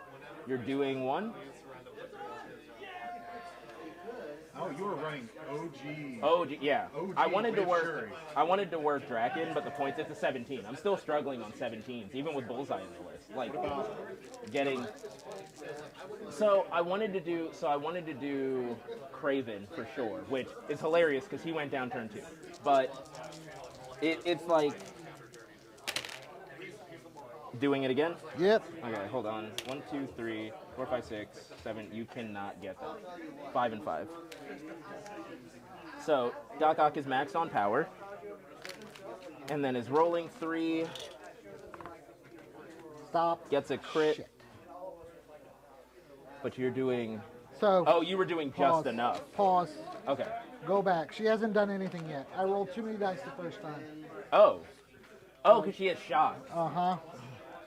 you're doing 1. Oh, you were running OG. Oh, yeah. OG I wanted to with work. Shuri. I wanted to work Draken, but the points it's a 17. I'm still struggling on 17s, even with Bullseye in the list. Like getting. So I wanted to do Craven for sure, which is hilarious because he went down turn 2. But it's like doing it again. Yep. Okay, hold on. 1, 2, 3, 4, 5, 6, 7. You cannot get that. 5 and 5. So Doc Ock is maxed on power, and then is rolling 3. Stop. Gets a crit. Shit. But you're doing. So, Oh, you were doing just pause. enough. Pause. Okay. Go back. She hasn't done anything yet. I rolled too many dice the first time. Oh. Oh, because she has shock. Uh-huh.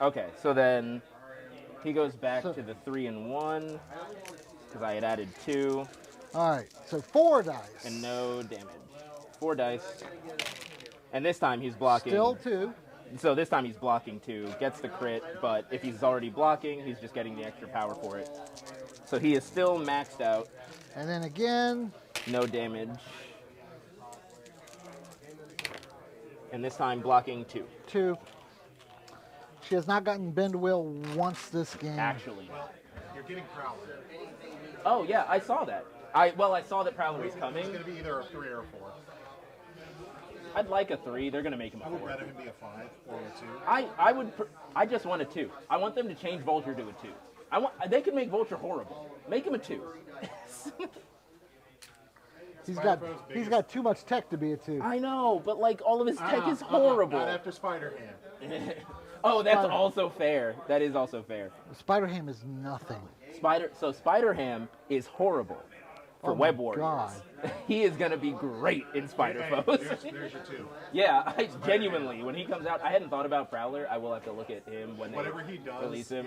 Okay, so then he goes back So- to the 3 and 1 because I had added 2 All right. So 4 dice. and no damage. 4 dice. And this time he's blocking. Still 2. So this time he's blocking 2, gets the crit, but if he's already blocking, he's just getting the extra power for it. So he is still maxed out, And then again. no damage. And this time blocking 2, 2. She has not gotten Bend Will once this game. actually. You're getting Prowler. Oh yeah, I saw that. I saw that Prowler was coming. It's going to be either a 3 or a 4. I'd like a 3. They're gonna make him I a would 4. rather him be a 5 or a 2. I just want a 2. I want them to change Vulture to a 2. They could make Vulture horrible. Make him a 2. He's got too much tech to be a 2. I know, but like all of his tech is horrible. Not after Spider-Man. Oh, that's Spider- also fair. That is also fair. Spider-Ham is nothing. Spider-Ham is horrible for Oh my Web Warriors. God. He is gonna be great in Spider Hey, Foes. there's your 2. Yeah, I genuinely, when he comes out, I hadn't thought about Prowler. I will have to look at him when they Whatever he does, release him.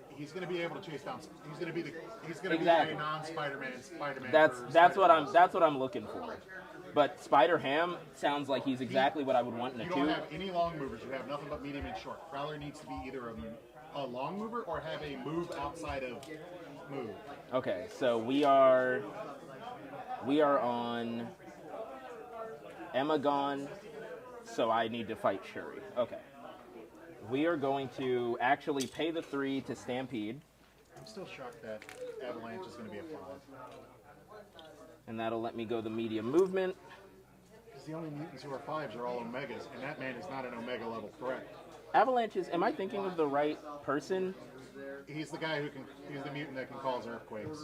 he's going to be able to chase down. He's going to be Exactly. a non-Spider-Man. Spider-Man. That's for what Spider-Man. I'm looking for. But Spider-Ham sounds like he's exactly what I would want in a You 2. don't have any long movers. You have nothing but medium and short. Prowler needs to be either a long mover or have a move outside of move. Okay, so we are on Emagon, so I need to fight Shuri. Okay. We are going to actually pay the 3 to Stampede, I'm still shocked that Avalanche is going to be a 5. and that'll let me go the medium movement. Because the only mutants who are 5s are all Omegas, and that man is not an Omega level threat. Avalanches, am I thinking of the right person? He's the guy he's the mutant that can cause earthquakes.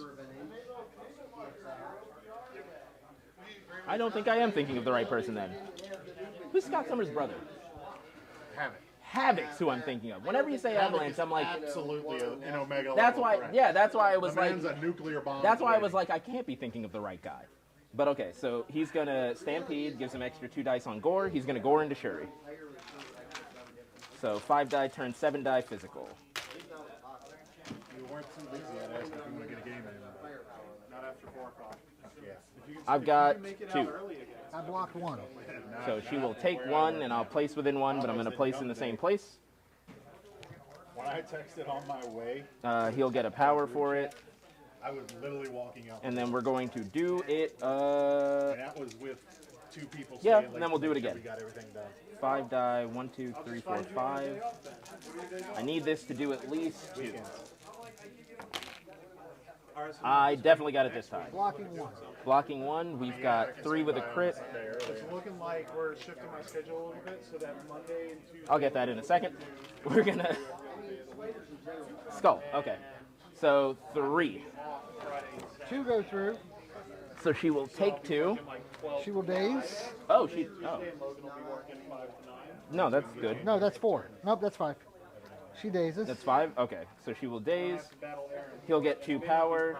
I don't think I am thinking of the right person then. Who's Scott Summers' brother? Havoc. Havoc's who I'm thinking of. Whenever you say Havoc Avalanche, is I'm like, absolutely an Omega that's level why, threat. yeah, that's why I was The like, man's a nuclear bomb. that's why I was waiting. like, I can't be thinking of the right guy. But okay, so he's gonna Stampede, gives him extra 2 dice on Gore. He's gonna Gore into Shuri. So 5 die turns 7 die physical. You weren't too busy. I'd ask if you want to get a game in. Not after 4 o'clock. Yeah. I've got Make it 2. out early again. I blocked 1. So she will take 1, and I'll place within 1, but I'm gonna place in the same place. When I texted on my way, He'll get a power for it. I was literally walking out. And then we're going to do it. And that was with 2 people. Yeah, staying and late then we'll to do it make sure again. We got everything done. 5 die. 1, 2, 3, 4, 5. I need this to do at least 2. I definitely got it this time. Blocking 1. Blocking 1. We've got 3 with a crit. It's looking like we're shifting my schedule a little bit so that Monday and Tuesday. I'll get that in a second. We're gonna skull. Okay. So 3. 2 go through. So she will take 2. She will daze. Oh, she. Oh. No, that's good. No, that's 4. Nope, that's 5. She dazes. That's 5. Okay. So she will daze. He'll get 2 power.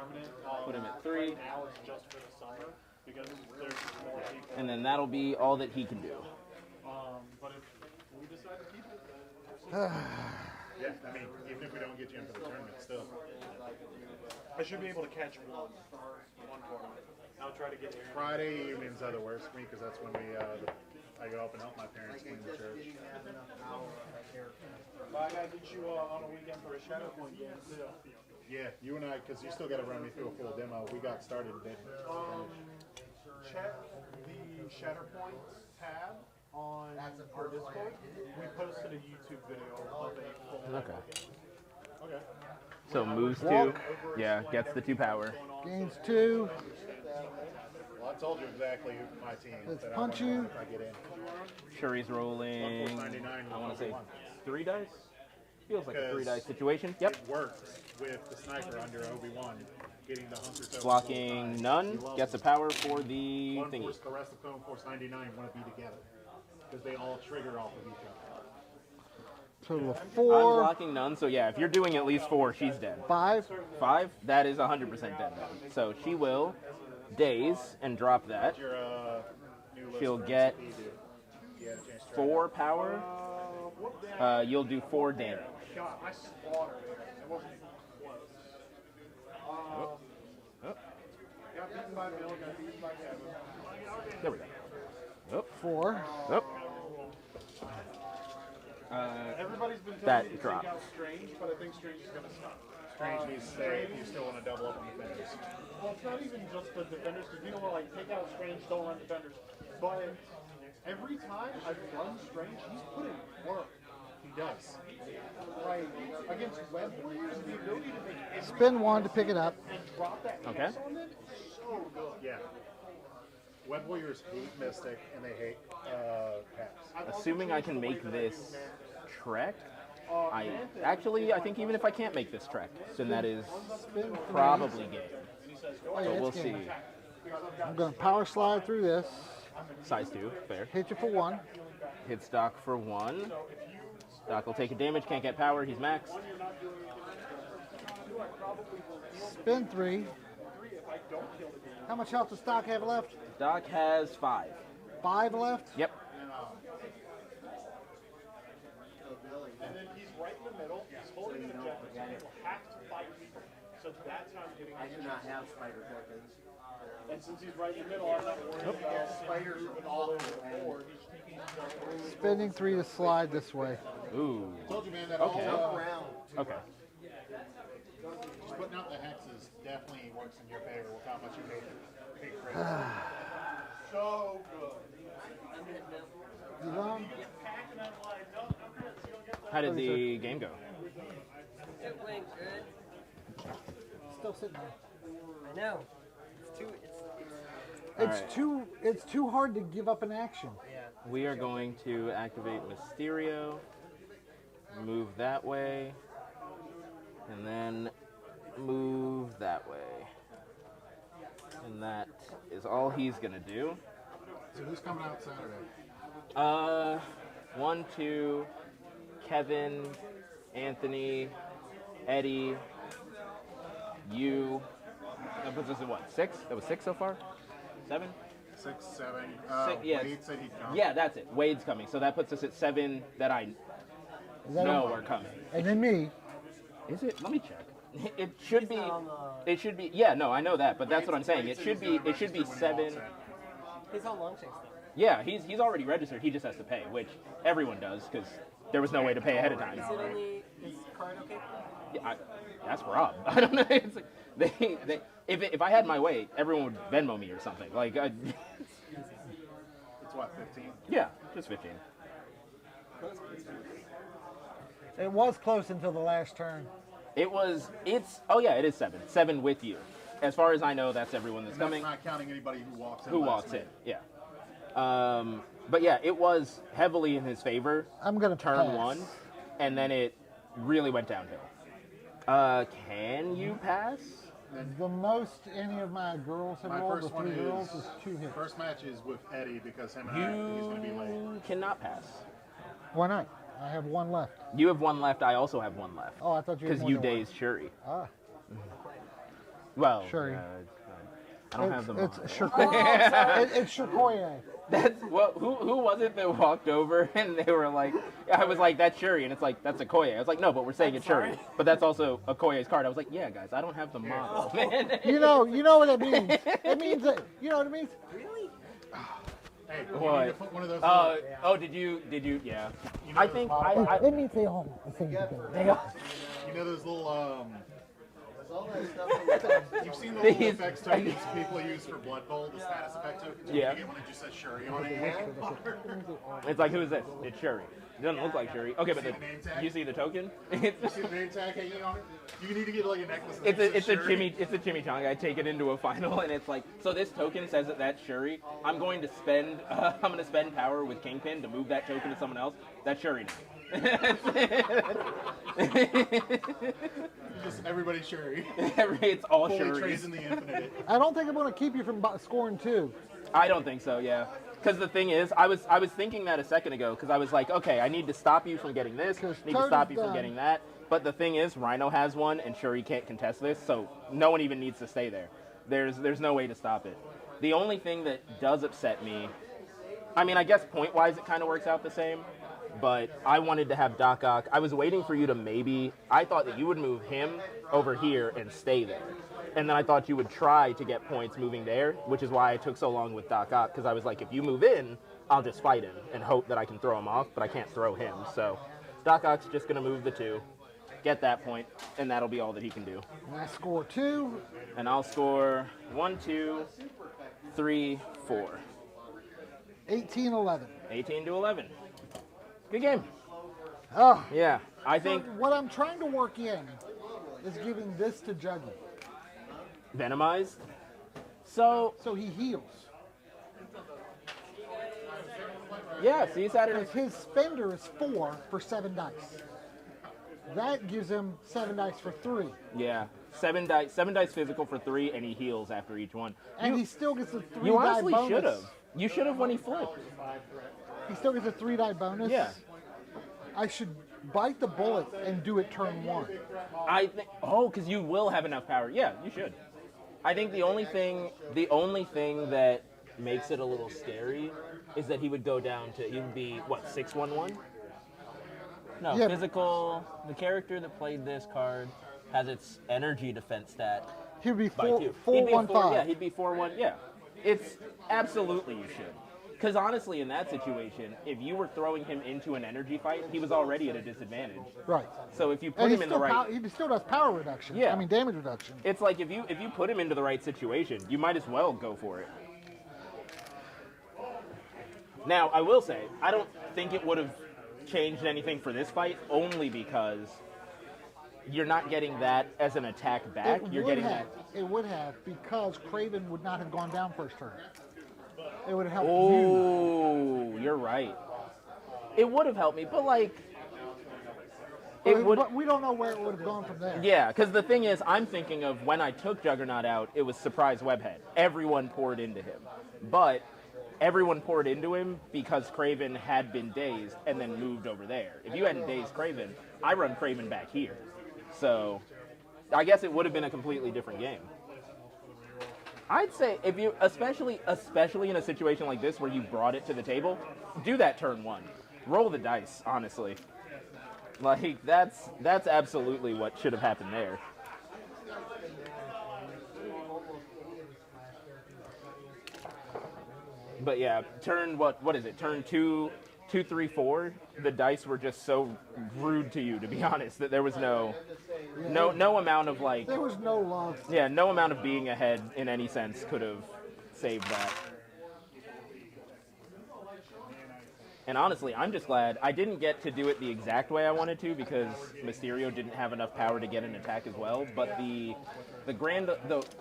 Put him at 3. Now it's just for the summer because there's more people. And then that'll be all that he can do. But if we decide to keep it, Yeah, I mean, even if we don't get you into the tournament, still. I should be able to catch one tournament. I'll try to get here. Friday evenings are the worst for me because that's when I go up and help my parents clean the church. But I gotta get you on a weekend for a Shatterpoint game too. Yeah, you and I, because you still got to run me through a full demo. We got started and didn't finish. Check the Shatterpoint tab on our Discord. We posted a YouTube video of a full Okay. Okay. So moves 2. Yeah, gets the 2 power. Gains 2. Well, I told you exactly who my team. Let's that I punch wonder you. If I get in. Shuri's rolling. 1,499, I want to say 1,1. 3 dice. Feels like a 3 Because dice situation. Yep. It works with the sniper under Obi-Wan, getting the hunter token Blocking both none. times. Gets a power for the One thingy. force, the rest of Clone Force 99 want to be together because they all trigger off of each other. Total of I'm 4. blocking none. So yeah, if you're doing at least 4, she's dead. 5. 5. That is 100% dead. Then. So she will daze and drop that. Your new list She'll for get MCP, dude. You had a chance to try 4 power. You'll do 4 damage. God, I slaughtered it. It wasn't even close. Oh. Got beaten by Bill, got beaten by Kevin. There we go. 4. Oh. Everybody's been telling That me to take dropped. out Strange, but I think Strange is going to stop. Strange needs to stay if you still want to double up on defenders. Well, it's not even just the defenders, because we don't want to like take out Strange, don't run defenders. But every time I've run Strange, he's putting work. He does. Like against Web Warriors, the ability to make every Spin 1 to pick it up. and drop that Okay. Hex on them is so good. Yeah. Web Warriors hate Mystic and they hate Paps. Assuming I can make this trek. I think even if I can't make this trek, then that is probably game. Oh, yeah, So it's we'll game. see. I'm going to power slide through this. Size 2, fair. Hit you for 1. Hits Doc for 1. Doc will take a damage, can't get power, he's maxed. Spin 3. How much health does Stock have left? Doc has 5. 5 left? Yep. And then he's right in the middle. He's holding an objective. So people have to fight people. So that's how I'm getting. I do not have spider tokens. And since he's right in the middle, I'm not worried about Spiders moving are all over awful. the board. He's taking Spinning 3 to slide this way. Ooh. Told you, man, that Okay. all, Around. Okay. just putting out the hexes definitely works in your favor with how much you hate crazy. so good. You done? How did the game go? It went good. Still sitting there. I know. It's too. It's too hard to give up an action. Yeah. We are going to activate Mysterio, move that way, and then move that way. And that is all he's gonna do. So who's coming out Saturday? 1, 2, Kevin, Anthony, Eddie, you. That puts us at what, 6? That was 6 so far? 7? 6, 7. yeah. Wade said he'd come. Yeah, that's it. Wade's coming. So that puts us at 7 that I Is that know all? are coming. And then me. Is it? Let me check. It should be. not on It should be. Yeah, no, I know that, but that's what I'm saying. It should be. It should be 7. He's on long chase though. Yeah, he's already registered. He just has to pay, which everyone does because there was no way to pay ahead of time. Is it only? Is card okay? That's Rob. I don't know. It's like, if I had my way, everyone would Venmo me or something. Like, It's what, 15? yeah, just 15. It was close until the last turn. Oh yeah, it is 7. 7 with you. As far as I know, that's everyone that's And that's coming. not counting anybody who walks in. Who last walks in? minute. Yeah. But yeah, it was heavily in his favor. I'm gonna turn pass. 1, and then it really went downhill. Can you pass? The most any of my girls have My rolled, the first one 3 girls, is is 2 hits. First match is with Eddie because him and I think he's going to be late. You cannot pass. Why not? I have 1 left. You have 1 left. I also have 1 left. Oh, I thought you had Because more you than one. dazed Shuri. Ah, Well, Shuri. I don't have them It's on. Shirkoye. It's Shirkoye. That's what. Who was it that walked over and they were like, I was like, that's Shuri, and it's like, that's a Koye. I was like, no, but we're saying it's Shuri, but that's also a Koye's card. I was like, yeah, guys, I don't have the model. Man. You know what it means. It means that, you know what it means? Hey, you What? need to put one of those. Oh, did you? Yeah. You know I those think models- It means they all sing together. You know those little. All that stuff. You've seen the little These- effects tokens people use for Blood Bowl, the status effect tokens? Yeah. You get one that just says Shuri on it. It's like, who is this? It's Shuri. It doesn't look like Shuri. Okay, but See the name tag? you see the token? You see the name tag hanging on it? You need to get like a necklace. that It's says a Shuri. chimichanga. I take it into a final, and it's like, so this token says that that's Shuri. I'm going to spend power with Kingpin to move that token to someone else. That's Shuri now. Just everybody Shuri. It's all Fully Shuri. trays in the infinite. I don't think I'm going to keep you from scoring 2. I don't think so. Yeah. Because the thing is, I was thinking that a second ago. Because I was like, okay, I need to stop you from getting this. Need to stop you from getting that. But the thing is, Rhino has one, and Shuri can't contest this, so no one even needs to stay there. There's no way to stop it. The only thing that does upset me, I mean, I guess point-wise it kind of works out the same, but I wanted to have Doc Ock. I was waiting for you to maybe, I thought that you would move him over here and stay there. And then I thought you would try to get points moving there, which is why I took so long with Doc Ock, because I was like, if you move in, I'll just fight him and hope that I can throw him off, but I can't throw him. So Doc Ock's just going to move the 2, get that point, and that'll be all that he can do. And I score 2. And I'll score 1, 2, 3, 4. 18-11. 18 to 11. Good game. Oh, Yeah, I so think what I'm trying to work in is giving this to Juggy, Venomized. So, so he heals. yeah, see Saturday. Because his spender is 4 for 7 dice. That gives him 7 dice for 3. Yeah, 7 dice physical for 3, and he heals after each one. And You, he still gets a 3 you die honestly bonus. should have. You should have when he flipped. He still gets a 3 die bonus. Yeah. I should bite the bullet and do it turn 1. I think. Oh, because you will have enough power. Yeah, you should. I think the only thing that makes it a little scary is that he would go down to. He would be what 6/1/1. No, Yeah. physical. The character that played this card has its energy defense stat He would be by 4 2. 4 He'd be 1 4, 5. yeah, he'd be 4/1. Yeah, it's absolutely you should. Because honestly, in that situation, if you were throwing him into an energy fight, he was already at a disadvantage. Right. So if you put And him in the right, he still does power reduction. Yeah. I mean damage reduction. it's like if you put him into the right situation, you might as well go for it. Now, I will say, I don't think it would have changed anything for this fight, only because you're not getting that as an attack back. You're getting that. It would have, because Craven would not have gone down first turn. It would have helped you. Oh, you're right. It would have helped me, but like, it would. But we don't know where it would have gone from there. Yeah, because the thing is, I'm thinking of when I took Juggernaut out, it was surprise webhead. Everyone poured into him. But everyone poured into him because Craven had been dazed and then moved over there. If you hadn't dazed Craven, I run Craven back here. So I guess it would have been a completely different game. I'd say if you, especially in a situation like this where you brought it to the table, do that turn 1. Roll the dice, honestly. Like, that's absolutely what should have happened there. But yeah, turn what is it? Turn 2 2, 3, 4, the dice were just so rude to you, to be honest, that there was no amount of like, There was no love. yeah, no amount of being ahead in any sense could have saved that. And honestly, I'm just glad I didn't get to do it the exact way I wanted to because Mysterio didn't have enough power to get an attack as well. But the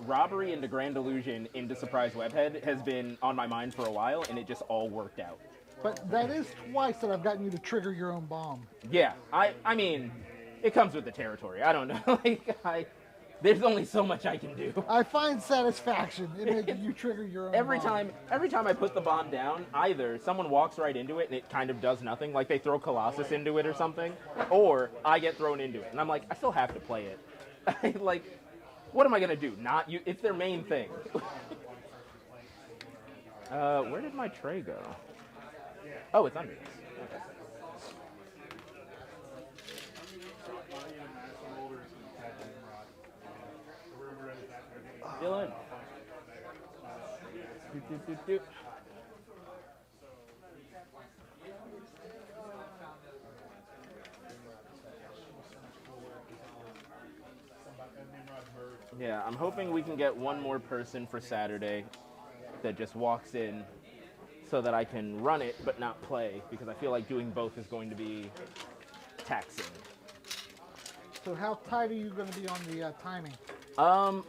robbery into Grand Illusion into Surprise Webhead has been on my mind for a while, and it just all worked out. But that is twice that I've gotten you to trigger your own bomb. Yeah, I mean, it comes with the territory. I don't know. There's only so much I can do. I find satisfaction in making you trigger your own Every bomb. time I put the bomb down, either someone walks right into it and it kind of does nothing, like they throw Colossus into it or something, or I get thrown into it. And I'm like, I still have to play it. Like, what am I going to do? Not you. It's their main thing. Where did my tray go? Oh, it's under this. Okay. Dylan. Do. Yeah, I'm hoping we can get one more person for Saturday that just walks in so that I can run it but not play, because I feel like doing both is going to be taxing. So how tight are you going to be on the timing?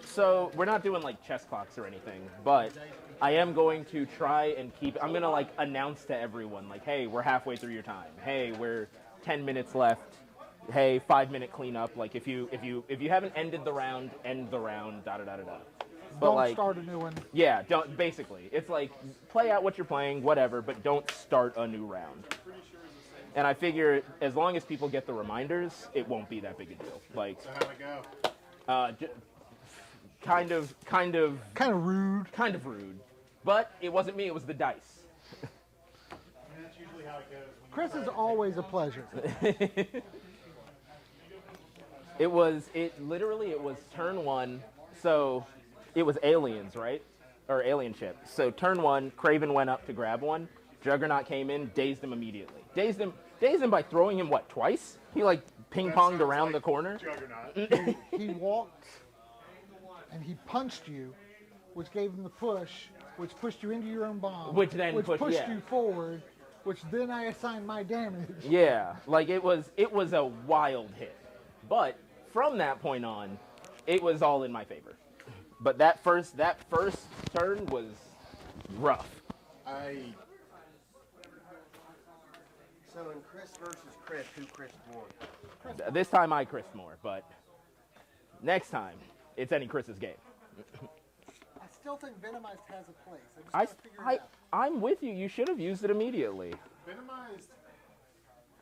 So we're not doing like chess clocks or anything, but I am going to try and keep, I'm going to like announce to everyone like, hey, we're halfway through your time. Hey, we're 10 minutes left. Hey, 5-minute cleanup. Like if you haven't ended the round, end the round, da da da da da. But Don't like, start a new one. yeah, don't, basically. It's like, play out what you're playing, whatever, but don't start a new round. And I figure as long as people get the reminders, it won't be that big a deal. Like, So how'd it go? kind of Kind of rude. But it wasn't me, it was the dice. I mean, that's usually how it goes. When Chris is always a pleasure. It was turn 1, so it was aliens, right? Or alien ship. So turn 1, Craven went up to grab one. Juggernaut came in, dazed him immediately. Dazed him by throwing him, what, twice? He like ping-ponged around the corner. Juggernaut. He walked and he punched you, which gave him the push, which pushed you into your own bomb. Which then pushed- pushed yeah. you forward, which then I assigned my damage. Yeah, like it was a wild hit. But from that point on, it was all in my favor. But that first turn was rough. So in Chris versus Chris, who Chris won? This time I Chris more, but next time it's any Chris's game. I still think Venomized has a place. I just I, gotta figure I, it out. I'm with you. You should have used it immediately. Venomized.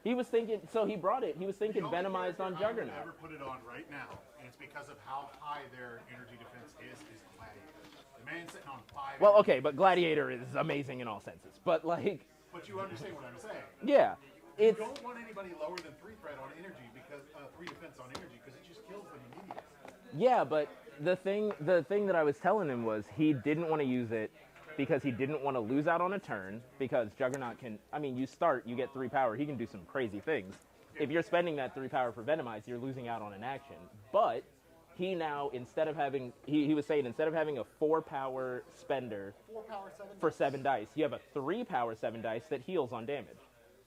He was thinking, so he brought it. He was thinking The only Venomized on character I would Juggernaut. never put it on right now, and it's because of how high their energy defense is Gladiator. The man's sitting on 5. Well, okay, but Gladiator is amazing in all senses. But like, But you understand what I'm saying. yeah, You it's don't want anybody lower than 3 threat on energy because 3 defense on energy because it just kills them immediately. yeah. But the thing that I was telling him was he didn't want to use it because he didn't want to lose out on a turn, because Juggernaut can, I mean, you get 3 power, he can do some crazy things. If you're spending that 3 power for Venomize, you're losing out on an action. But he now, instead of having, he was saying, instead of having a 4 power spender 4 power 7. for 7 dice, you have a 3 power 7 dice that heals on damage.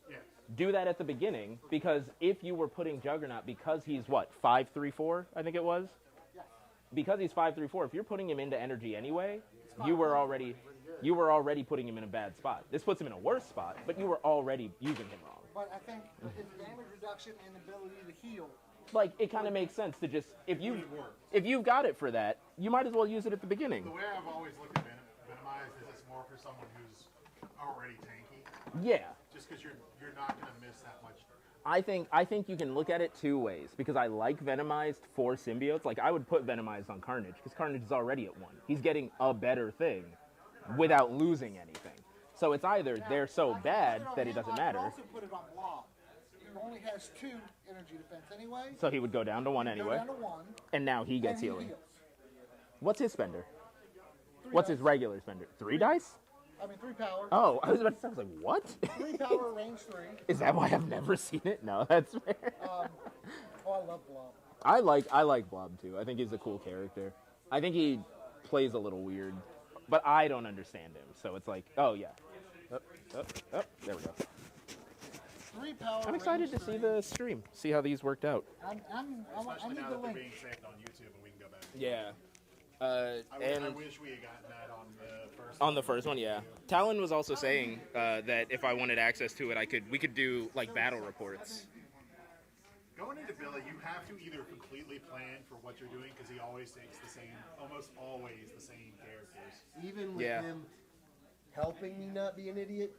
Yeah. Do that at the beginning, because if you were putting Juggernaut, because he's what, 5-3-4, I think it was? Yes. Because he's 5-3-4, if you're putting him into energy anyway, you were already putting him in a bad spot. This puts him in a worse spot, but you were already using him wrong. But I think his damage reduction and ability to heal. Like, it kind of makes sense to just, if you've got it for that, you might as well use it at the beginning. The way I've always looked at Venomized is it's more for someone who's already tanky. Yeah. Just because you're not going to miss that much. I think you can look at it 2 ways, because I like Venomized for symbiotes. Like, I would put Venomized on Carnage, because Carnage is already at 1. He's getting a better thing without losing anything. So it's either they're so bad that it doesn't I matter, could also put it on Blob. He only has 2 energy defense anyway. so he would go down to 1 Go anyway, down to 1. and now he And gets he healing. heals. What's his spender? 3 What's dice. his regular spender? 3 dice? I mean 3 power. Oh, I was about to say, I was like, what? 3 power, range 3. Is that why I've never seen it? No, that's fair. Oh, I love Blob. I like Blob too. I think he's a cool character. I think he plays a little weird, but I don't understand him. So it's like, oh yeah, there we go. 3 power. I'm excited to range see 3. the stream, see how these worked out. I Especially need now the that they're link. being saved on YouTube and we can go back. Yeah. I And wish we had gotten that on the first one, yeah. Talon was also saying that if I wanted access to it, we could do like battle reports. Going into Billy, you have to either completely plan for what you're doing because he always takes almost always the same characters. Even with Yeah. him helping me not be an idiot,